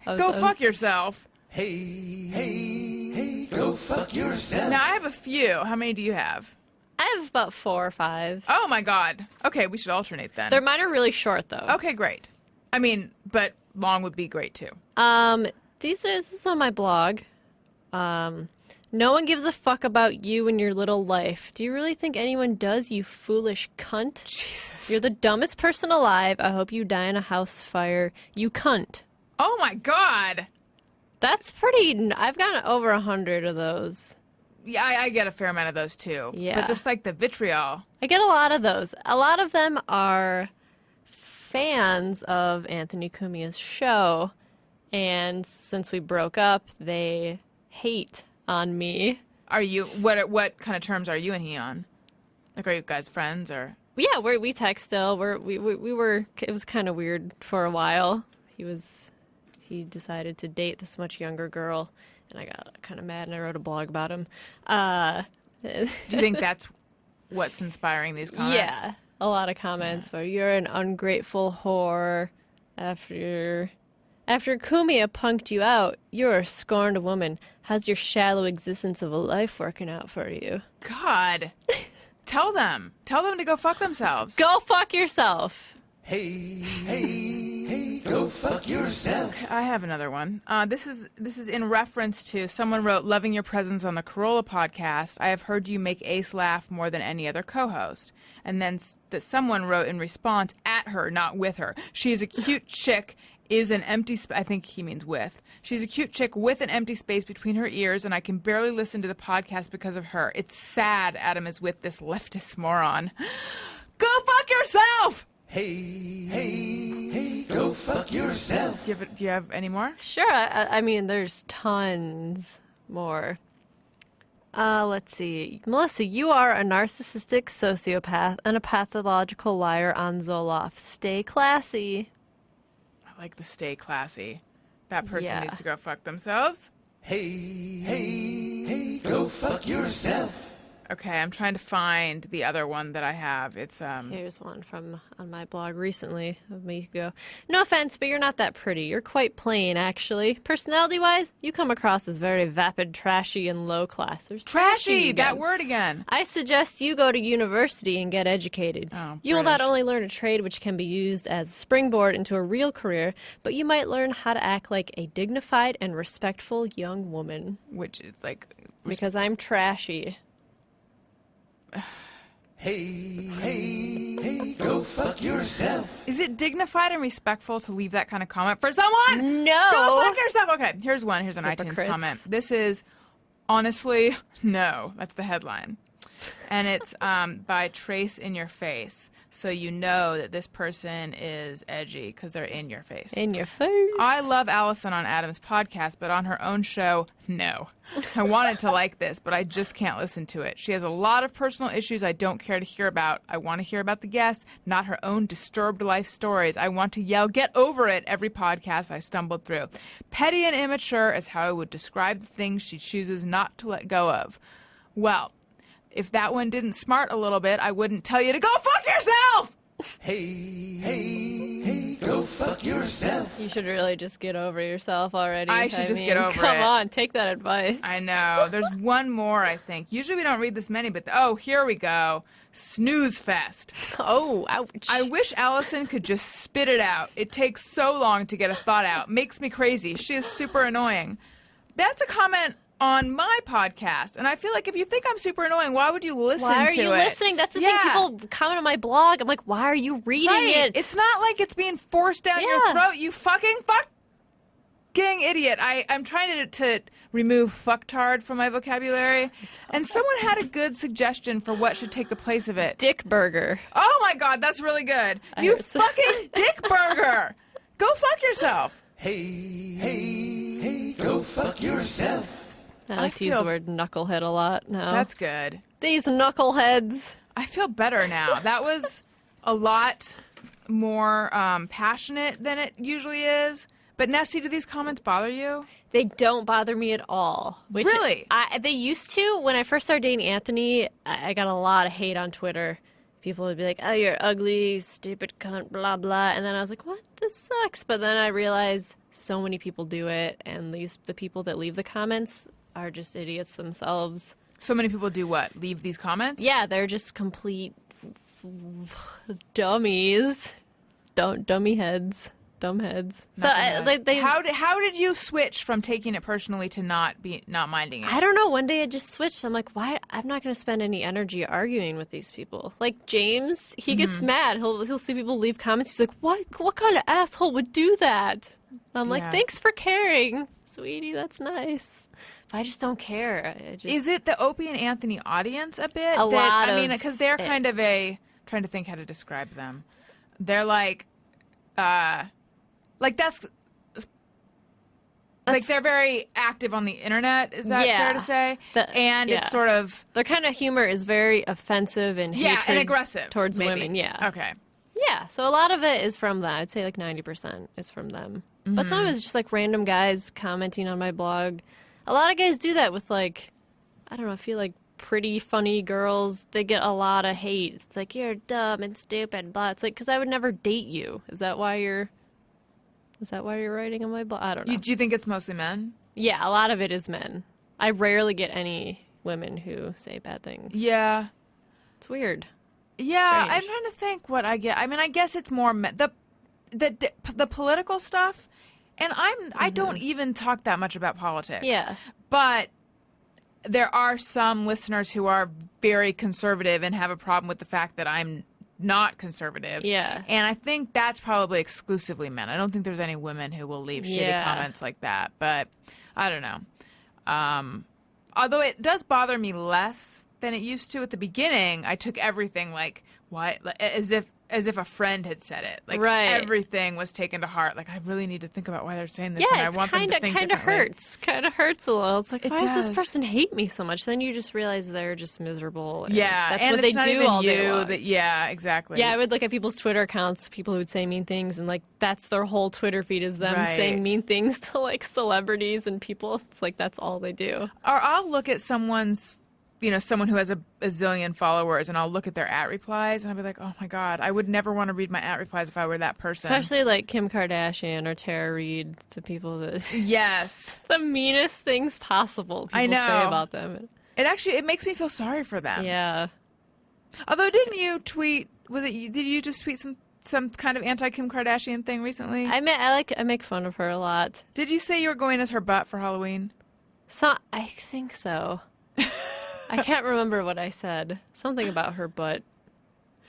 go fuck yourself. Hey, go fuck yourself. Now, I have a few. How many do you have? I have about 4 or 5. Oh, my God. Okay, we should alternate then. Mine are really short, though. Okay, great. I mean, but long would be great, too. This is on my blog. No one gives a fuck about you and your little life. Do you really think anyone does, you foolish cunt? Jesus. You're the dumbest person alive. I hope you die in a house fire. You cunt. Oh, my God. That's pretty... I've gotten over 100 of those. Yeah, I get a fair amount of those, too. Yeah. But just like the vitriol. I get a lot of those. A lot of them are fans of Anthony Cumia's show. And since we broke up, they hate on me. Are you... What kind of terms are you and he on? Like, are you guys friends, or... Yeah, we text still. We were... It was kind of weird for a while. he decided to date this much younger girl, and I got kind of mad and I wrote a blog about him. Do you think that's what's inspiring these comments? Yeah, a lot of comments where you're an ungrateful whore. After Kumia punked you out, you're a scorned woman. How's your shallow existence of a life working out for you? God. Tell them to go fuck themselves. Go fuck yourself. Hey, go fuck yourself. I have another one. This is in reference to someone wrote, loving your presence on the Corolla podcast. I have heard you make Ace laugh more than any other co-host. And then that someone wrote in response, at her, not with her. She is a cute chick, is an empty I think he means with. She's a cute chick with an empty space between her ears, and I can barely listen to the podcast because of her. It's sad Adam is with this leftist moron. Go fuck yourself! Hey, go fuck yourself. Do you have any more? Sure. I mean, there's tons more. Let's see. Melissa, you are a narcissistic sociopath and a pathological liar on Zoloft. Stay classy. I like the stay classy. That person Yeah. needs to go fuck themselves. Hey, go fuck yourself. Okay, I'm trying to find the other one that I have. It's Here's one from on my blog recently of me who go, no offense, but you're not that pretty. You're quite plain, actually. Personality-wise, you come across as very vapid, trashy, and low class. There's trashy. again. That word again. I suggest you go to university and get educated. Oh, You will not British. only learn a trade which can be used as a springboard into a real career, but you might learn how to act like a dignified and respectful young woman. Which is like Because I'm trashy. Hey, go fuck yourself. Is it dignified and respectful to leave that kind of comment for someone? No. Go fuck yourself. Okay, here's one. Here's an iTunes Hypocrites. comment. This is honestly no. That's the headline, and it's by Trace in Your Face, so you know that this person is edgy because they're in your face. In your face. I love Allison on Adam's podcast, but on her own show, no. I wanted to like this, but I just can't listen to it. She has a lot of personal issues I don't care to hear about. I want to hear about the guests, not her own disturbed life stories. I want to yell, get over it, every podcast I stumbled through. Petty and immature is how I would describe the things she chooses not to let go of. Well, if that one didn't smart a little bit, I wouldn't tell you to go fuck yourself! Hey, go fuck yourself. You should really just get over yourself already. I should just get over Come it. on, take that advice. I know. There's one more, I think. Usually we don't read this many, but here we go. Snooze fest. Oh, ouch. I wish Allison could just spit it out. It takes so long to get a thought out. Makes me crazy. She is super annoying. That's a comment on my podcast, and I feel like if you think I'm super annoying, why would you listen to it? Why are you listening? That's the thing. People comment on my blog. I'm like, why are you reading Right. it? It's not like it's being forced down your throat, you fucking idiot. I'm trying to remove fucktard from my vocabulary, and someone had a good suggestion for what should take the place of it. Dick burger. Oh my god, that's really good. You heard so. fucking dick burger. Go fuck yourself. Hey, go fuck yourself. I like to use feel- the word knucklehead a lot now. That's good. These knuckleheads. I feel better now. That was a lot more passionate than it usually is. But Nessie, do these comments bother you? They don't bother me at all. Which Really? They used to. When I first started dating Anthony, I got a lot of hate on Twitter. People would be like, oh, you're ugly, stupid cunt, blah, blah. And then I was like, what? This sucks. But then I realized so many people do it, and the people that leave the comments are just idiots themselves. So many people do what? Leave these comments? Yeah, they're just complete dummies. Dummy heads. Dumb heads. So How did you switch from taking it personally to not minding it? I don't know. One day I just switched. I'm like, why? I'm not going to spend any energy arguing with these people. Like James, he gets mad. He'll see people leave comments. He's like, what kind of asshole would do that? And I'm like, Yeah. thanks for caring, sweetie. That's nice. But I just don't care. Is it the Opie and Anthony audience a bit? A lot I mean, of because they're kind of it. trying to think how to describe them. They're like that's like they're very active on the internet. Is that Yeah. fair to say? And yeah. it's sort of Their kind of humor is very offensive and hatred and aggressive towards maybe. women. Yeah. Okay. Yeah. So a lot of it is from that. I'd say like 90% is from them. But some of it's just like random guys commenting on my blog. A lot of guys do that with like, I don't know, I feel like pretty funny girls. They get a lot of hate. It's like, you're dumb and stupid, blah. It's like, because I would never date you. Is that why you're writing on my blog? I don't know. Do you think it's mostly men? Yeah, a lot of it is men. I rarely get any women who say bad things. Yeah. It's weird. Yeah, Strange. I'm trying to think what I get. I mean, I guess it's more the political stuff, and I don't even talk that much about politics. Yeah. But there are some listeners who are very conservative and have a problem with the fact that I'm not conservative. Yeah. And I think that's probably exclusively men. I don't think there's any women who will leave shitty comments like that. But I don't know. Although it does bother me less than it used to at the beginning. I took everything like what, as if a friend had said it. Like everything was taken to heart. Like I really need to think about why they're saying this. Yeah, and I want them to think kind of differently. hurts. Kind of hurts a little. It's like, It why does does. this person hate me so much? Then you just realize they're just miserable. And Yeah, that's and what it's they not do even all day you long. yeah, exactly. Yeah, I would look at people's Twitter accounts, people who would say mean things, and like that's their whole Twitter feed is them Right. saying mean things to like celebrities and people. It's like that's all they do. Or I'll look at someone's, someone who has a zillion followers, and I'll look at their at replies, and I'll be like, oh my God, I would never want to read my at replies if I were that person. Especially like Kim Kardashian or Tara Reid to people that Yes. the meanest things possible people I know. say about them. It makes me feel sorry for them. Yeah. Although, didn't you tweet, did you just tweet some kind of anti-Kim Kardashian thing recently? I make fun of her a lot. Did you say you were going as her butt for Halloween? So I think so. I can't remember what I said. Something about her butt.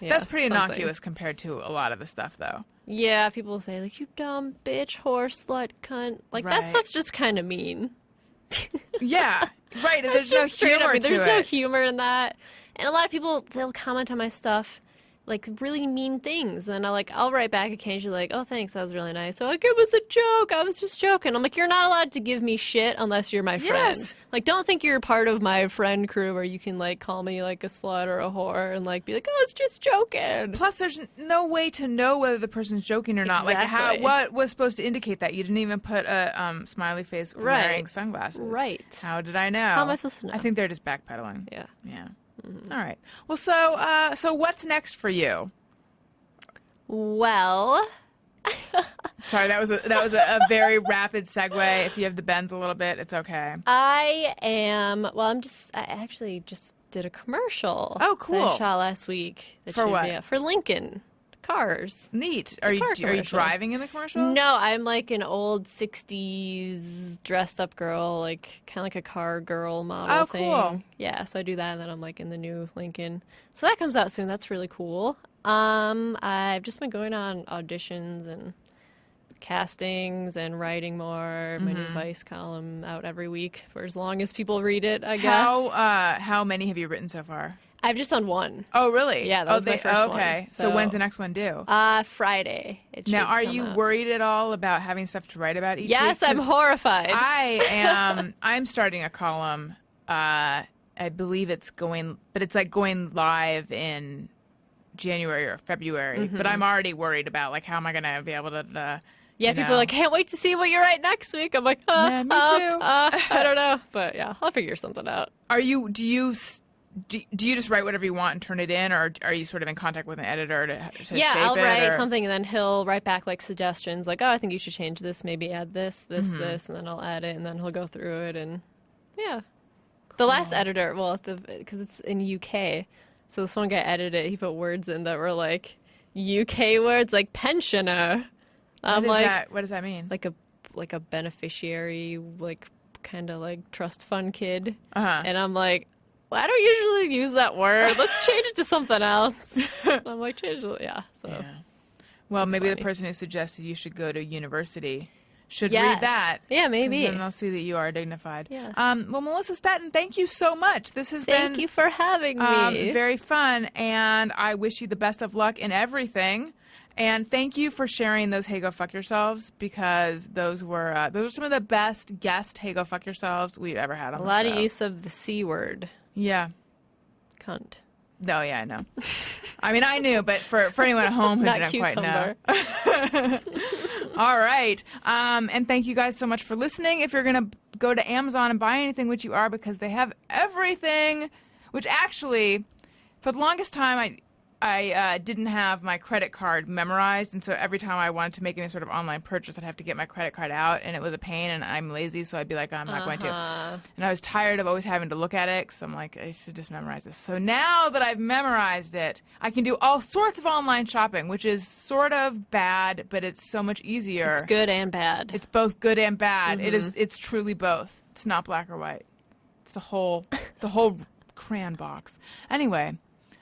Yeah, That's pretty something. innocuous compared to a lot of the stuff, though. Yeah, people say like, you dumb bitch, whore, slut, cunt. Like that Right. stuff's just kind of mean. Yeah, right. And That's there's no just straight humor up. to There's it. no humor in that. And a lot of people, they'll comment on my stuff like really mean things, and I'll write back occasionally like, oh thanks, that was really nice. So like, it was a joke, I was just joking. I'm like, you're not allowed to give me shit unless you're my friend. Yes. Like, don't think you're part of my friend crew where you can like call me like a slut or a whore and like be like, oh, I was just joking. Plus, there's no way to know whether the person's joking or not. Exactly. Like, what was supposed to indicate that? You didn't even put a smiley face wearing sunglasses. Right. How did I know? How am I supposed to know? I think they're just backpedaling. Yeah. Yeah. All right. Well, so what's next for you? Well, Sorry, that was a very rapid segue. If you have the bends a little bit, it's okay. I actually just did a commercial. Oh, cool. That I shot last week. That For should what? be out. For Lincoln Cars. Neat. a Are you car commercial. driving in the commercial? No, I'm like an old 60s dressed up girl, like kind of like a car girl model Oh, thing. cool. Yeah, so I do that and then I'm like in the new Lincoln. So that comes out soon. That's really cool. I've just been going on auditions and castings and writing more. My new Vice column out every week for as long as people read it, I guess. How many have you written so far? I've just done one. Oh, really? Yeah, that was my first one. Okay. So So- when's the next one due? Friday. It Now, should are come you out. worried at all about having stuff to write about each Yes, week? I'm 'Cause horrified. I am. I'm starting a column. I believe it's going live in January or February. But I'm already worried about how am I going to be able to. Yeah, you people know. are like, can't wait to see what you write next week. I'm like, Yeah, me too. I don't know, but yeah, I'll figure something out. Do you just write whatever you want and turn it in, or are you sort of in contact with an editor to Yeah, shape I'll it? write or- something and then he'll write back like suggestions, like, oh, I think you should change this, maybe add this, this, and then I'll add it, and then he'll go through it, and yeah. The last editor, because it's in UK, so this one guy edited it. He put words in that were like UK words, like pensioner. I'm like, what does that mean? like a beneficiary, like kind of like trust fund kid. Uh-huh. And I'm like, well, I don't usually use that word. Let's change it to something else. I'm like, change it. Yeah. So Yeah. Well, That's maybe the funny. person who suggested you should go to university should Yes. read that. Yeah, maybe. And then they'll see that you are dignified. Yeah. Well, Melissa Stetten, thank you so much. This has Thank been you for having me. very fun, and I wish you the best of luck in everything. And thank you for sharing those "Hey Go Fuck Yourselves" because those are some of the best guest "Hey Go Fuck Yourselves" we've ever had on A the lot show. of use of the C word. Yeah. Cunt. No, yeah, I know. I mean, I knew, but for anyone at home who Not didn't quite know. cucumber. All right. And thank you guys so much for listening. If you're going to go to Amazon and buy anything, which you are because they have everything, which actually, for the longest time, I didn't have my credit card memorized, and so every time I wanted to make any sort of online purchase, I'd have to get my credit card out, and it was a pain, and I'm lazy, so I'd be like, I'm not going to. And I was tired of always having to look at it, because I'm like, I should just memorize this. So now that I've memorized it, I can do all sorts of online shopping, which is sort of bad, but it's so much easier. It's good and bad. It's both good and bad. It's truly both. It's not black or white. It's the whole crayon box. Anyway.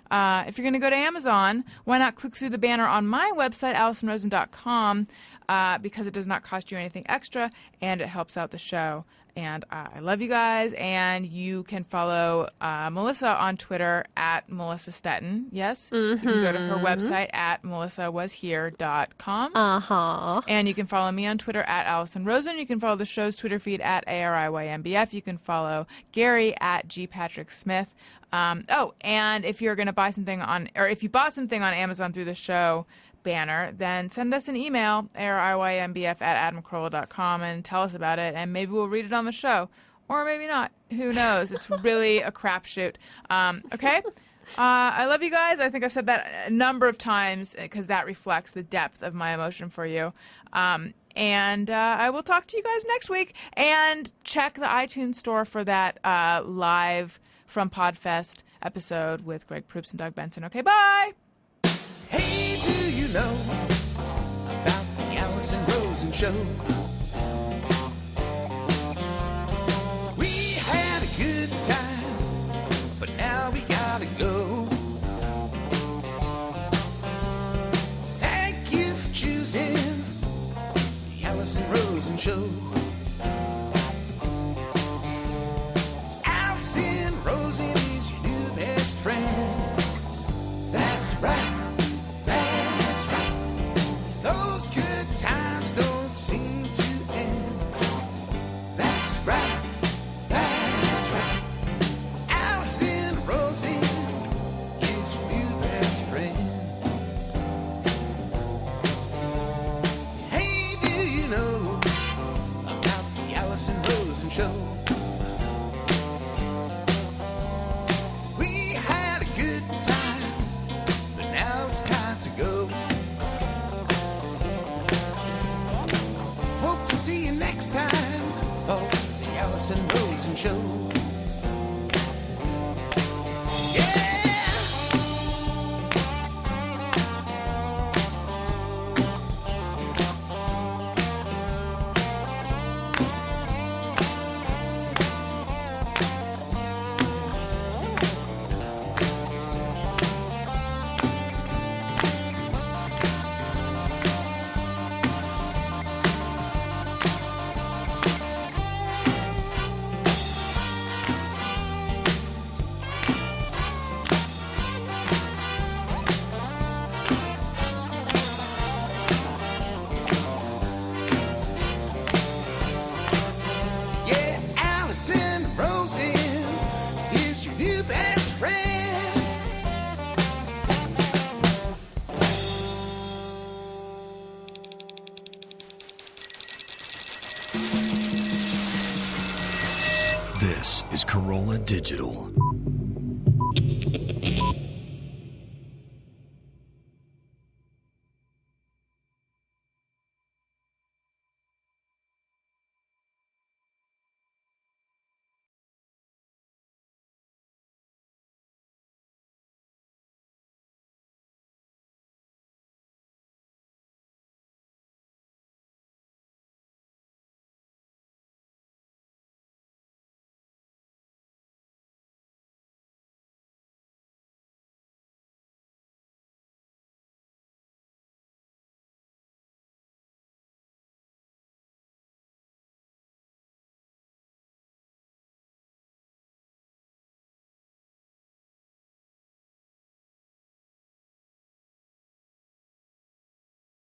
If you're going to go to Amazon, why not click through the banner on my website, AlisonRosen.com, because it does not cost you anything extra, and it helps out the show. And I love you guys, and you can follow Melissa on Twitter at Melissa Stetten. Yes? You can go to her website at melissawashere.com. And you can follow me on Twitter at Alison Rosen. You can follow the show's Twitter feed at ARIYMBF. You can follow Gary at GPatrickSmith. And if you're going to buy something or if you bought something on Amazon through the show banner, then send us an email, ariymBF@adamcarolla.com, and tell us about it, and maybe we'll read it on the show. Or maybe not. Who knows? It's really a crapshoot. Okay? I love you guys. I think I've said that a number of times because that reflects the depth of my emotion for you. And I will talk to you guys next week. And check the iTunes store for that live from Podfest episode with Greg Proops and Doug Benson. Okay, bye! Hey, do you know about the Alison Rosen Show? We had a good time, but now we gotta go. Thank you for choosing the Alison Rosen Show. Alison Rosen is your new best friend. That's right. That's right. Those good times don't seem to end. That's right. That's right. Alison Rosen is your new best friend. Hey, do you know about the Alison Rosen Show? We had a good time, but now it's time to go. Hope to see you next time for the Alison Rosen Show. Yeah! Yeah, Alison Rosen is your new best friend. This is Corolla Digital.